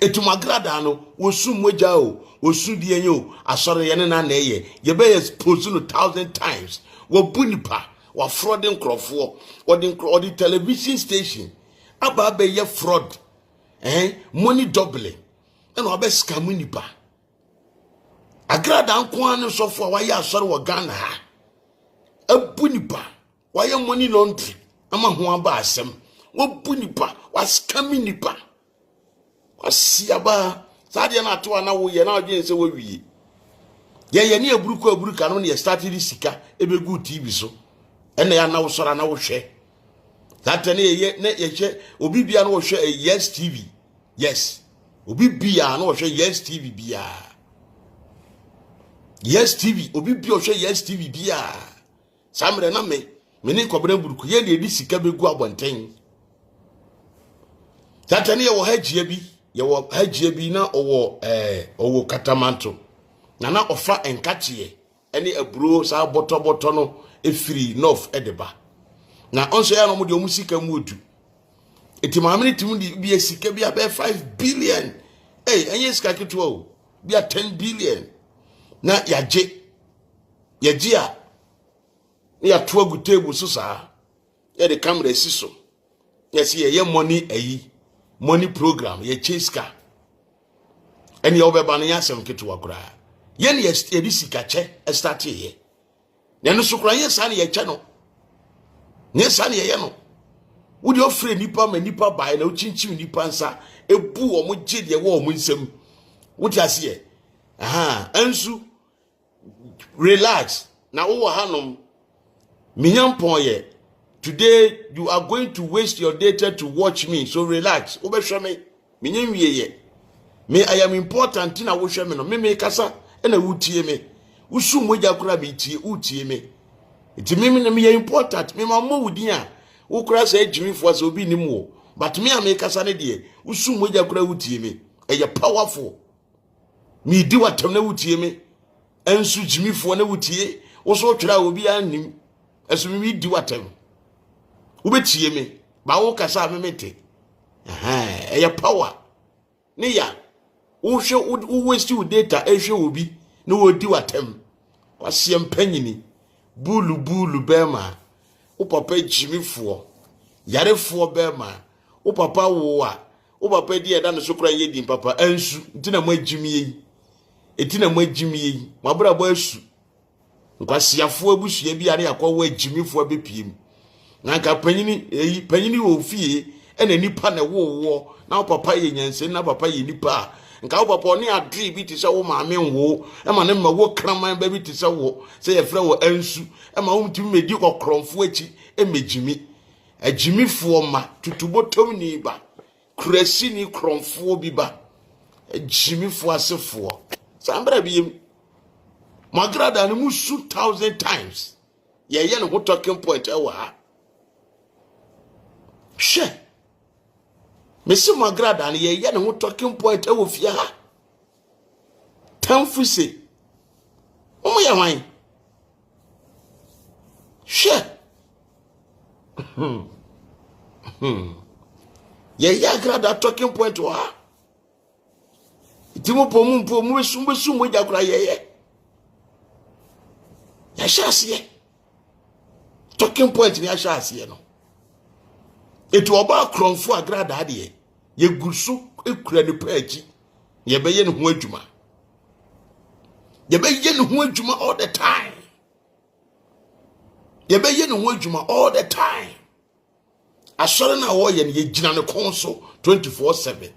Etuma Agradaa no wosu moja o wosu die yo asore ye na ye ye be expose no 1,000 times wo bunipa wa frauding crofo or the television station aba be ye fraud money doubling and wa be scam nipa Agradaa nko an so fo wa ye asore wo Ghana ha abunipa wa ye money laundry ama ho aba asem wo bunipa wa scam nipa asiaba sadia na to na wo ye na odwen se wo wie ye ne aburuka no ne started sika ebegu TV so ene ya na wo sora na wo hwe that ne ye hwe obi bia na wo hwe yes TV yes obi bia na ohwe Yes TV bia Yes TV obi bia ohwe Yes TV bia samre na me ni kobere buruku ye na edi sika begu abonten tatani ye wo hajie bi na owo katamanto na ofa enkatie ene aburo sa botoboto no efiri north edeba na onso ya no mo de omusika mu odu eti maamini timu di bi esika bi abe 5 billion enye sika keto o bi 10 billion na yaje a ya to agu table so sa ya de camera siso ya si ye money program ye cheska eni obeba na ya sem keto akura ye ne ye di sika che start ye ne no so kura ye sa ne ye che no ne sa ne ye no wudi ofre nipa ma nipa bai na uchinchim nipa nsa ebu o mo gide wo o mo nsem wuti ase ansu relax na wo hanom minyampon ye today you are going to waste your data to watch me so relax wo be hwe me minyanwie ye me I am important na wo hwe me no me kasa na wutie me usu moja kura bi tie utie me iti me ye important me ma mo wudin a ukura say jimi fo so obi nim wo but me amekasa ne de usu moja kura wutie me eye powerful me di watam na wutie me ensu jimi fo na wutie wo so twira obi anim esu me di watam wo betie me ba wo kasa me mete eye power ne ya wo hwe wo waste wo data ehwe obi na wo di watam kwasiem panyini bulu bema o papa jimifo yarefo bema o papa wo a o papa di eda no sokora yedi papa ansu ntina mo agimi yi mabra bo asu nkwasiafo abusua bi are akwa agimifo abepiem na ka panyini wo fie ena nipa na wo na papa ye nyanse na papa ye nipa nka wo papa oni adri bi ti se wo maame wo ema ne ma wo kraman ba bi ti se wo se ye frɛ wo ansu ema wo mtimi medi kokromfo achi emejimi agimifo ma tutubotom ni ba kurasi ni kromfo bi ba agimifo asefo sambra bi Agradaa no mu 2000 times ye no go talking point ewa she Mesi Agradaa ni ye no talking point ewo fia ha tamfuse omo ya wan she ye Agradaa talking point wa itimo pomu besu mo jakura ye ya shasiye talking point ni ya shasiye no etu oba kromfo Agradaa de ye gusu ekura ne paaji ye beye ne ho adwuma all the time all the time asore na wo ye ne gina ne konso 24/7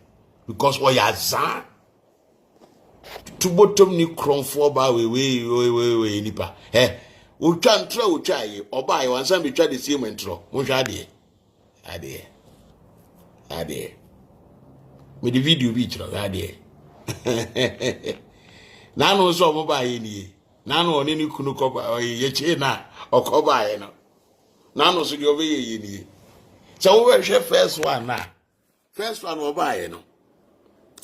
because wo ya za tubotom ni kromfo ba we nipa utwa ntra utwa ye oba ye wansa betwa de sie mentro mo hwa ade me di video bi tro ade na no so mo ba ye ni na no oni ni kunu ko ba ye che na okoba ye no na no so di obe ye ni so wo hwe first one oba ye no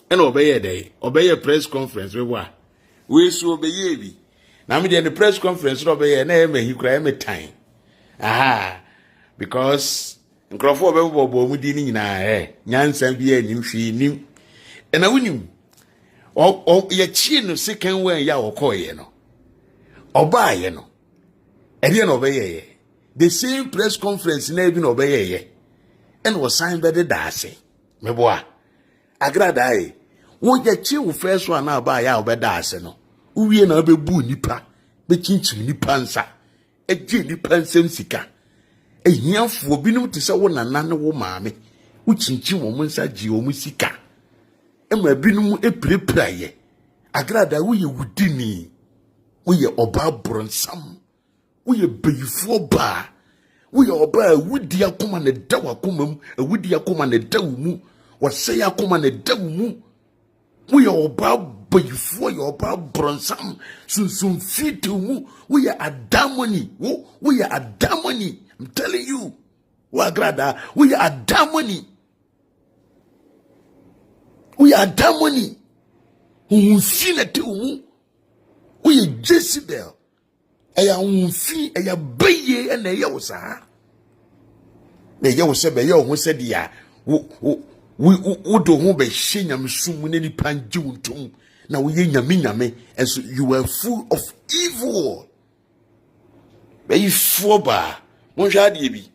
ena obeye dey obeye press conference we so obeye bi na me dey the press conference obeye na e mahi kura e metan because nkrofo obebo mu di ni nyina nyansa bi anim hwi nim ena wunim ye chi no second one ya okoye no obaye no ede na obeye the same press conference na bi na obeye ena wo sign be da ase meboa Agradaa wo ya chi wo first one na ba ya obeda ase no uwie na obebu nipa be chinchim nipa nsa eje nipa nsem sika ehiafo obinum te se wo nana ne wo maame wo chinchim wo nsa ji wo sika ema binum eprepraye Agradaa wo ye wudini wo ye oba bronsam wo ye beyifo ba wo ye oba wudi akoma ne dawa komam wudi akoma ne dawu mu wasaya akoma ne dawu mu We are about before you about bronsam some feet to mu. We are a damoni. We are a damoni. I'm telling you. Agradaa, we are a damoni. We are damoni. Unfinity. We are Jezebel. Eya unfi eya beye and eya osa. Eya osa beye o said ya. We do ho be shenyam sum ne ni panji untum. Na we nyame and so you were full of evil. Be full ba. Mo hwa de bi.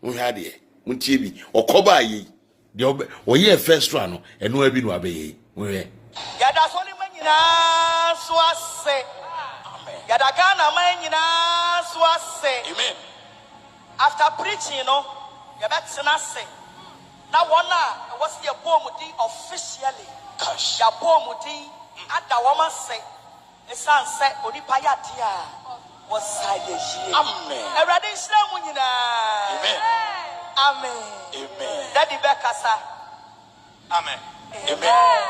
Mo hwa de. Mo tie bi. Okoba yi. De o ye first one no eno abi no abeye. Mo hwe. Yada so ni manyina so ase. Yada Ghana manyina so ase. Amen. After preaching, you know, you better not say. Now one was the pomudi officially. Ya pomudi at the woman say. The son said, Onipayatia was Sayeshi. Amen. A radish lamunina. Amen. Amen. Amen. Daddy Bekasa. Amen. Amen.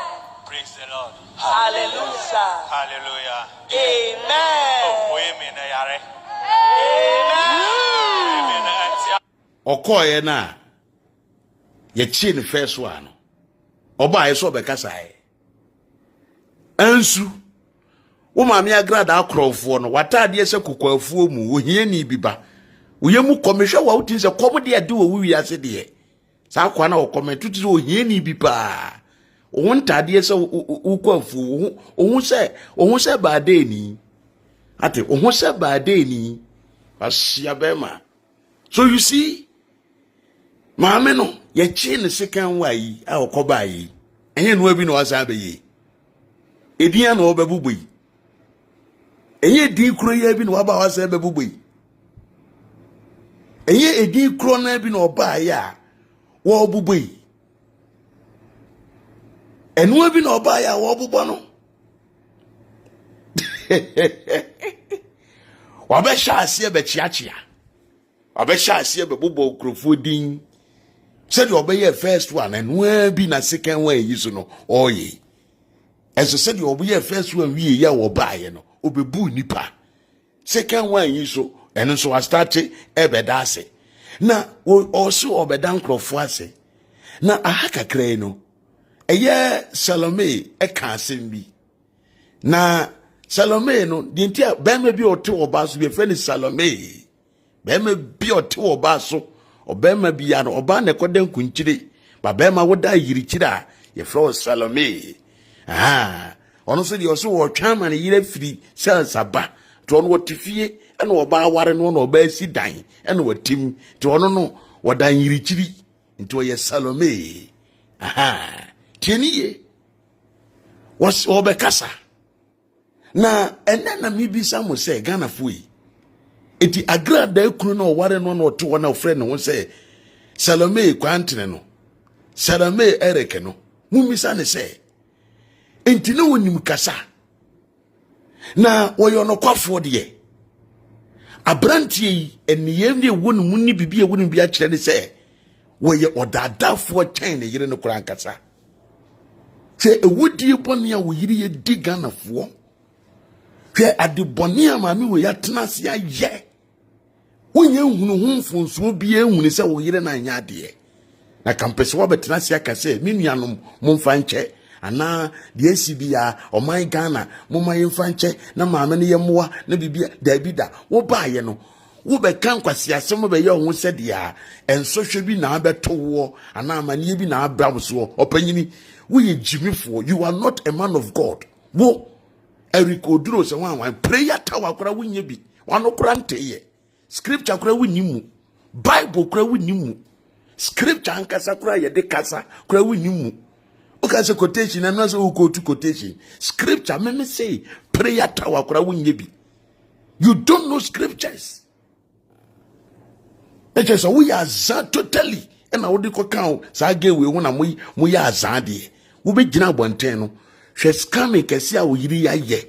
Praise the Lord. Hallelujah. Hallelujah. Amen. Amen. Amen. Okoye na ye chi ni first one. Oba ye so be kasae. Ansu wo ma me Agradaa akrofo no watade se kokwafuo mu ohie ni biba. Oye mu komehwe wa utin se kom de ade wo wi ase de. Sa kwa na wo kometu ti ohie ni biba. Ohun tade se ukwafuo ohun se baade ni. Ate ohun se baade ni. Asia bema. So you see, maame no ye chi ne second way a okoba yi. Enye no abi no asa be yi. Edian no obabubu yi. Enye di kro ye bi no aba wasa babubu yi. Enye edi kro na bi no oba ya wo obubu yi. Enu abi no oba ya wo obubo no. Wabe sha asie be chiachia. Wabe sha asie be bobo okrofo din. Said you obey first one and where be na second one yi so no oye. And so said you obey first one we ya wo buy no obebu nipa. Second one yi so and so I started ebedase. Na also obedan krofo ase. Na ahaka kra no. Eye Salome e ka asem bi. Na Salome no dintia bema bi ote oba so be friend Salome. Bema bi ote oba so obema bi ya no oba na kodan kunchire ba bema woda yirichire a ye flow Salome. Ono so de oso wo twa ma ne yire firi selsaba to ono wotifie ena oba aware no na oba si dan ena watim to ono no wodan yirichiri nto ye Salome. Tieniye was obekasa. Na enena mibisa mo se Ghana foi. Eti Agradaa ekunu na oware no na oto na ofre ne ho se Salome kwantene no. Salome ereke no. Mumisa ne se enti ne wonim kasa. Na woyo no kwafo de. Abrantie yi eniyem ne wonu munni bibi e wonu bi a kire ne se woye odadafo chen ne yire no kura nkasa. Se ewudi boni a wo yire ye di Ghana fo. Hwe adeboni a maami wo ya tenase aye. Wonye hunu hunfunso bi ehunu se wo yire na nya de. Na kampese wo betenase aka se menuanom momfa nche ana de asibia oman Ghana momaye mfa nche na maame ne yemoa na bibia da bida wo baaye no wo be kan kwase asem be ye ho se de a ensohwe bi na abeto wo ana amane bi na abrawo opanyini wo ye jimifo. You are not a man of God. Wo Oduro se wan prayer tower kora wunye bi wano kora nteye scripture kora wunimu Bible kora wunimu scripture ankasa kora ye de kasa kora wunimu okase quotation and no go to quotation scripture me say prayer tower kora wunye bi. You don't know scriptures. It is we are totally and I would go count sa ge we wona mo ya azade wo be gina bonten no hwe scam kese a wo yiri ya ye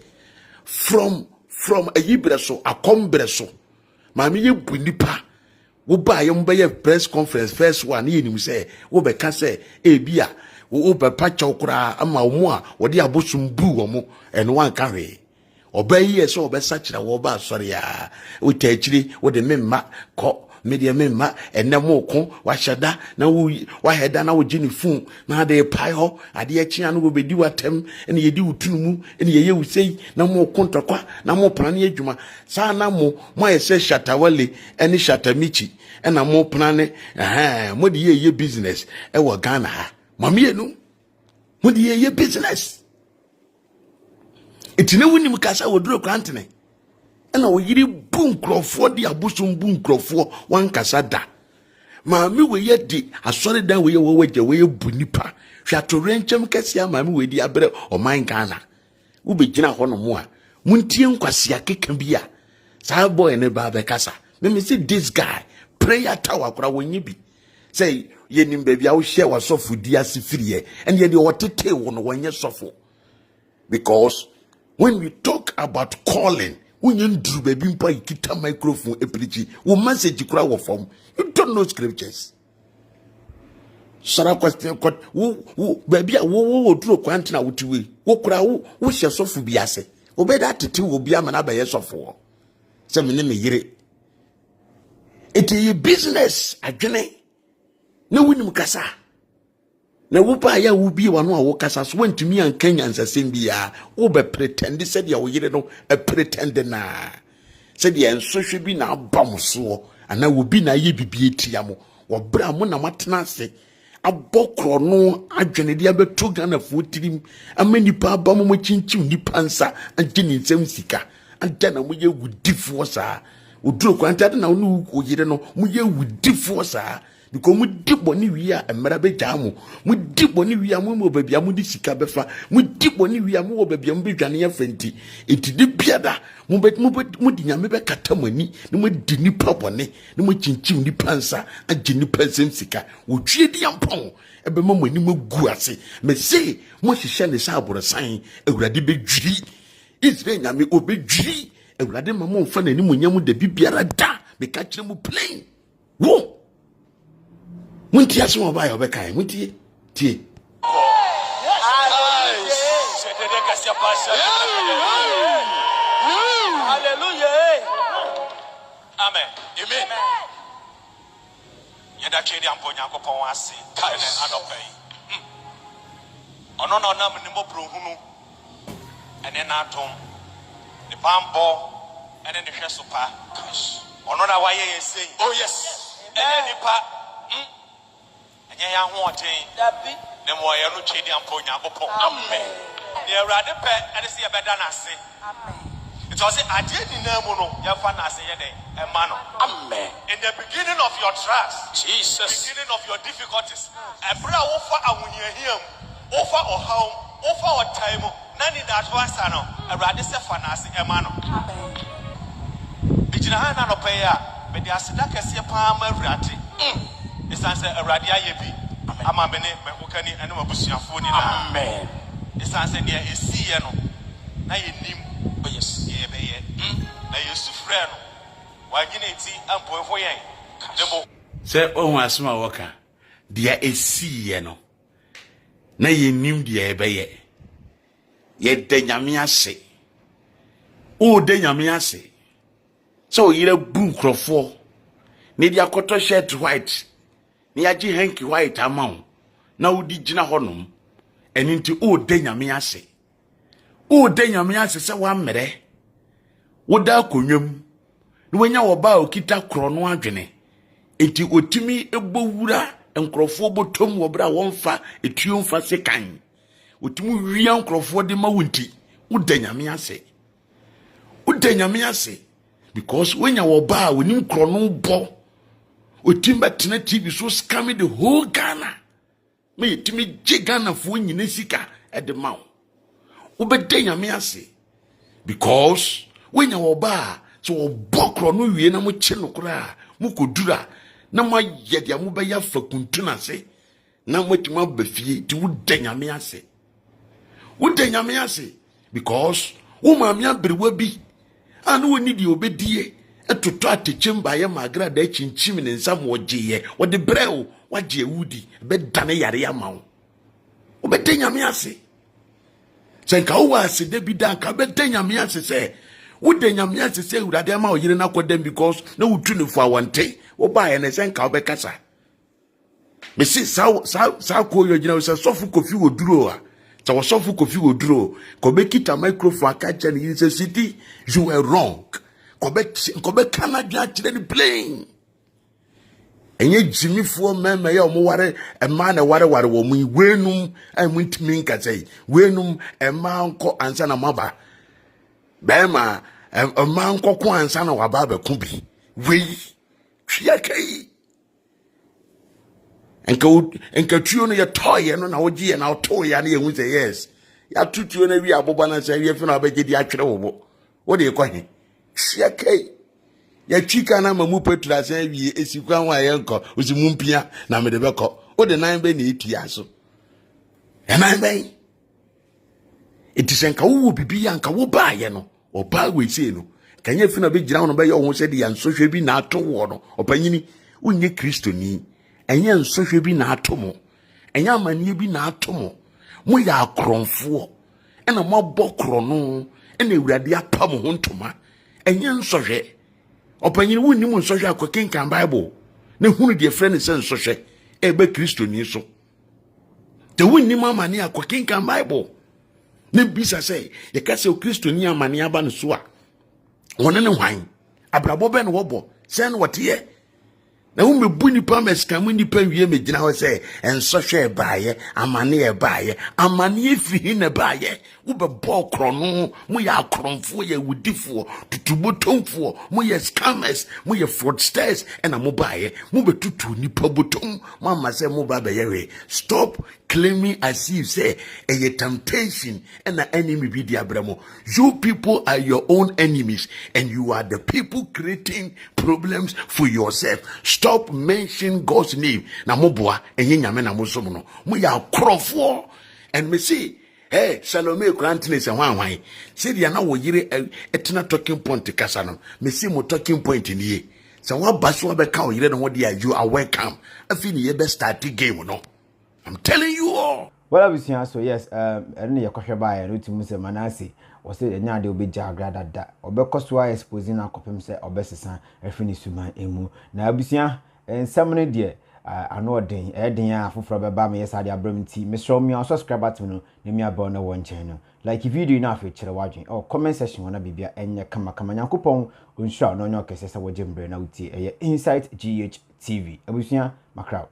from a yibreso akombreso maami ye bunipa wo ba ye mbe ye press conference first one ye nim say wo be ka say e bia wo bepa chokura ama omo a wo de abosum bu wo mo eno wan ka hwe obayi e so obesa kira wo ba asore ya wo taachiri wo de memma ko media memma enemo ko wa hyeda na wo wa heda na wo gini fun na de pai ho ade akia no wo bedi watem ene yedi utunumu ene yeye usei na mo kontokwa na mo plane adwuma sa na mo yese shatawale ene shatamichi ena mo plane mo de yeye business e wo Ghana ha mami enu mo de yeye business etine wunim kasa Oduro Koranteng ena wo yiri bunkrofo di abusum bunkrofo wan kasa da maami we ye di asore dan we ye wo waje we ye bunipa hwato renchem kasia maami we di abre o man Ghana wo begina ho no mo a muntie nkwase akeka bi a sa boy ne ba be kasa me say this guy prayer tower kora wonyi bi say ye nim ba bia wo hye wa sofo di asifiriye and ye di wotete wo no wonye sofo because when we talk about calling when you do baby mpa ikita microphone eprichi wo message kura wo form you don't know scriptures sara question wo baby wo Oduro Koranteng wotiwe wo kura wo hye sofo bi ase obeda tete wo bia mana ba ye sofo se me ne me yire eti business adwene na wunim kasa na wo pa ya wo bi wano a wo kasa so wantumi an kanya nsasem bia wo be pretend said ya wo yire no a pretend na said ya nsohwe bi na abamso ana wo bi na ye bibie tia mo wo bra mo na matena ase abokro no adwene dia beto Ghana fo tirim amanipa abamo mo chinchim nipa nsa agene nsem sika agana mo ye wudifo sa Oduro Koranteng na wo yire no mo ye wudifo sa because mu diboni wi a emra be jamu mu diboni wi a mu babia mu di sika befa mu diboni wi a mu babia mu bedwane ya fenti enti de biada mu di nyame be katamani ne mu di nipa bone ne mu chinchim nipa nsa agi nipa nsem sika wo twie di ampon ebe mamani magu ase me say mo hihye ne sa aborosan awurade be dwiri Israel nyame obedwiri awurade mama mfa nani mu nyam da bibiara da me ka kire mu plain wo Munti aso mo ba yo be kai munti tie Hallelujah. Amen. Amen. Yeda chedi ampo Nyankopon ase kai ne anopai. Ono no na me mo brohunu ene na atom the bambo ene ne hwesopa. Ono na waye yesei. Oh yes. Ene nipa ya hoten dabi ne mo ya no chedi ampo Nyankopon amen ne awurade pe ene se ye beda na ase amen it was ade ni na mu no ya fa na ase ye den e ma no amen in the beginning of your trust Jesus beginning of your difficulties ebra wo fa ahunyahiam wo fa ohaw wo fa otaimo na ni that was no awurade se fa na ase e ma no amen bijina ha na no pe ya me de aseda kese pa ma awurade Esanse awurade ayebi ama me ne mekokani ene mabusuafo ni na amen esanse ne esiye no na yenim yes ye be ye na yesu frɛ no wagine ti ampoefo yen debo se ohun asoma woka dia esiye no na yenim dia be ye de nyame ase o de nyame ase so yire bunkrofo ne dia koto shirt white ni agi hanky white amount na udi gina honom eni nti o de nyame ase se wa mmere woda konwam ni wanya wo ba okita kro no adwene enti otimi ebowura enkrofo botom wo bra wonfa etuo mfa sekan otimi wia enkrofo de ma wonti woda nyame ase because wanya wo ba wonim kro no bo Otimba tena TV so scamming the whole Ghana. Me timi Ghana for nyina sika at the mouth. Obede nyame ase. Because when you oba so obokro no wie na mo che no kra mo kodura na mo yede mo be ya fakuntuna se na mo tima bafie ti wode nyame ase. Wode nyame ase because wo ma me abrewa bi anu woni di obedie etoto atechemba ye Agradaa chinchim ne nsam wogye wo de brɛw wagye wudi be dane yare amawo obɛda nyame ase sɛ nka wo ase da bi da nka bɛda nyame ase sɛ woda nyame ase sɛ Awurade ama wo yere na kɔdam because na wotu ne fo awɔnte wo baayɛ ne sɛ nka wobɛkasa mesi saa ko yo gyina sɛ sɔfo kofi Oduro a sɛ wɔsɔfo kofi Oduro kɔbɛkita microphone aka kyɛ ne yiri sɛ Sidi you were wrong kɔbɛka na dwa kyerɛ ne plain enye jimifoɔ mɛmɛ yɛ ɔmo ware ɛma na ware wɔ mu wenum ɛmu ntimi nkasa yi wenum ɛma nkɔ ansa na maba bɛma ɛma nkɔ ko ansa na waba bɛko bi wei twia kai enka tuo no yɛ tɔɔyɛ no na wogye yɛ na ɔtɔɔyɛ na yɛhu sɛ yes ya tutuo na wi aboba na sɛ wi afi na abɛgye di atwere wo bo wo de kɔ he twia kai ya twika na mamu petra san wie esikwa ho ayenko osimumpia na mede beko o de nan be na etua so e nan ben etisenka wo bibi ya nka wo baaye no o baa we sie no kanya fi na be gira ho no be ye ho se de ya nsohwe bi na ato wo no opanyini unye kristoni enye nsohwe bi na ato mo enye amanie bi na ato mo ya akronfo e na mo bokro no e na Awurade apa mo ho ntoma enye nsohwe opanyin wonni mu nsohwe akokenkan Bible ne hunu de friend se nsohwe ebe kristoni so te wonni mama ne akokenkan Bible ne bisa se ye ka se kristoni amane aba ne so a wona ne hwan abrabo be ne wobo se ne wote na wo mebu nipa meskamu nipa wie megina ho se ensohwe baaye amane baaye amane firi na baaye wo be bɔ krono mo ya akronfo ya wudifo tutubotomfo mo ya scammers mo ya fraudsters na mo baaye mo be tutu nipa botom mo ama se mo ba be yewe stop claiming as if say a temptation and an enemy be the abramo. You people are your own enemies and you are the people creating problems for yourself. Stop mentioning God's name. Na mo boa enye nyame na mo som no. Mo ya krofo and me see hey Salome Koranteng se hwan say dia na wo yire etena talking point kasa no. Me see mo talking point ni. So what baso be ka wo yire no dia you are welcome. Afi ni ye be start game no. I'm telling you all. Well, obviously, so yes, and your coffee by a routine Mr. Manasseh was it now they will be Agradaa that or because why exposing our copy say or best son a finish to my emu. Now, obviously, and some dear, I know Ding, Edding, for Baba, yes, I have bring tea. Miss Romeo, subscribe to me, name me about no one channel. Like if you do enough with watching or comment section, wanna be and your come on coupon, unsure no cases of Jim Brain out Inside GH TV. Obviously, my crowd.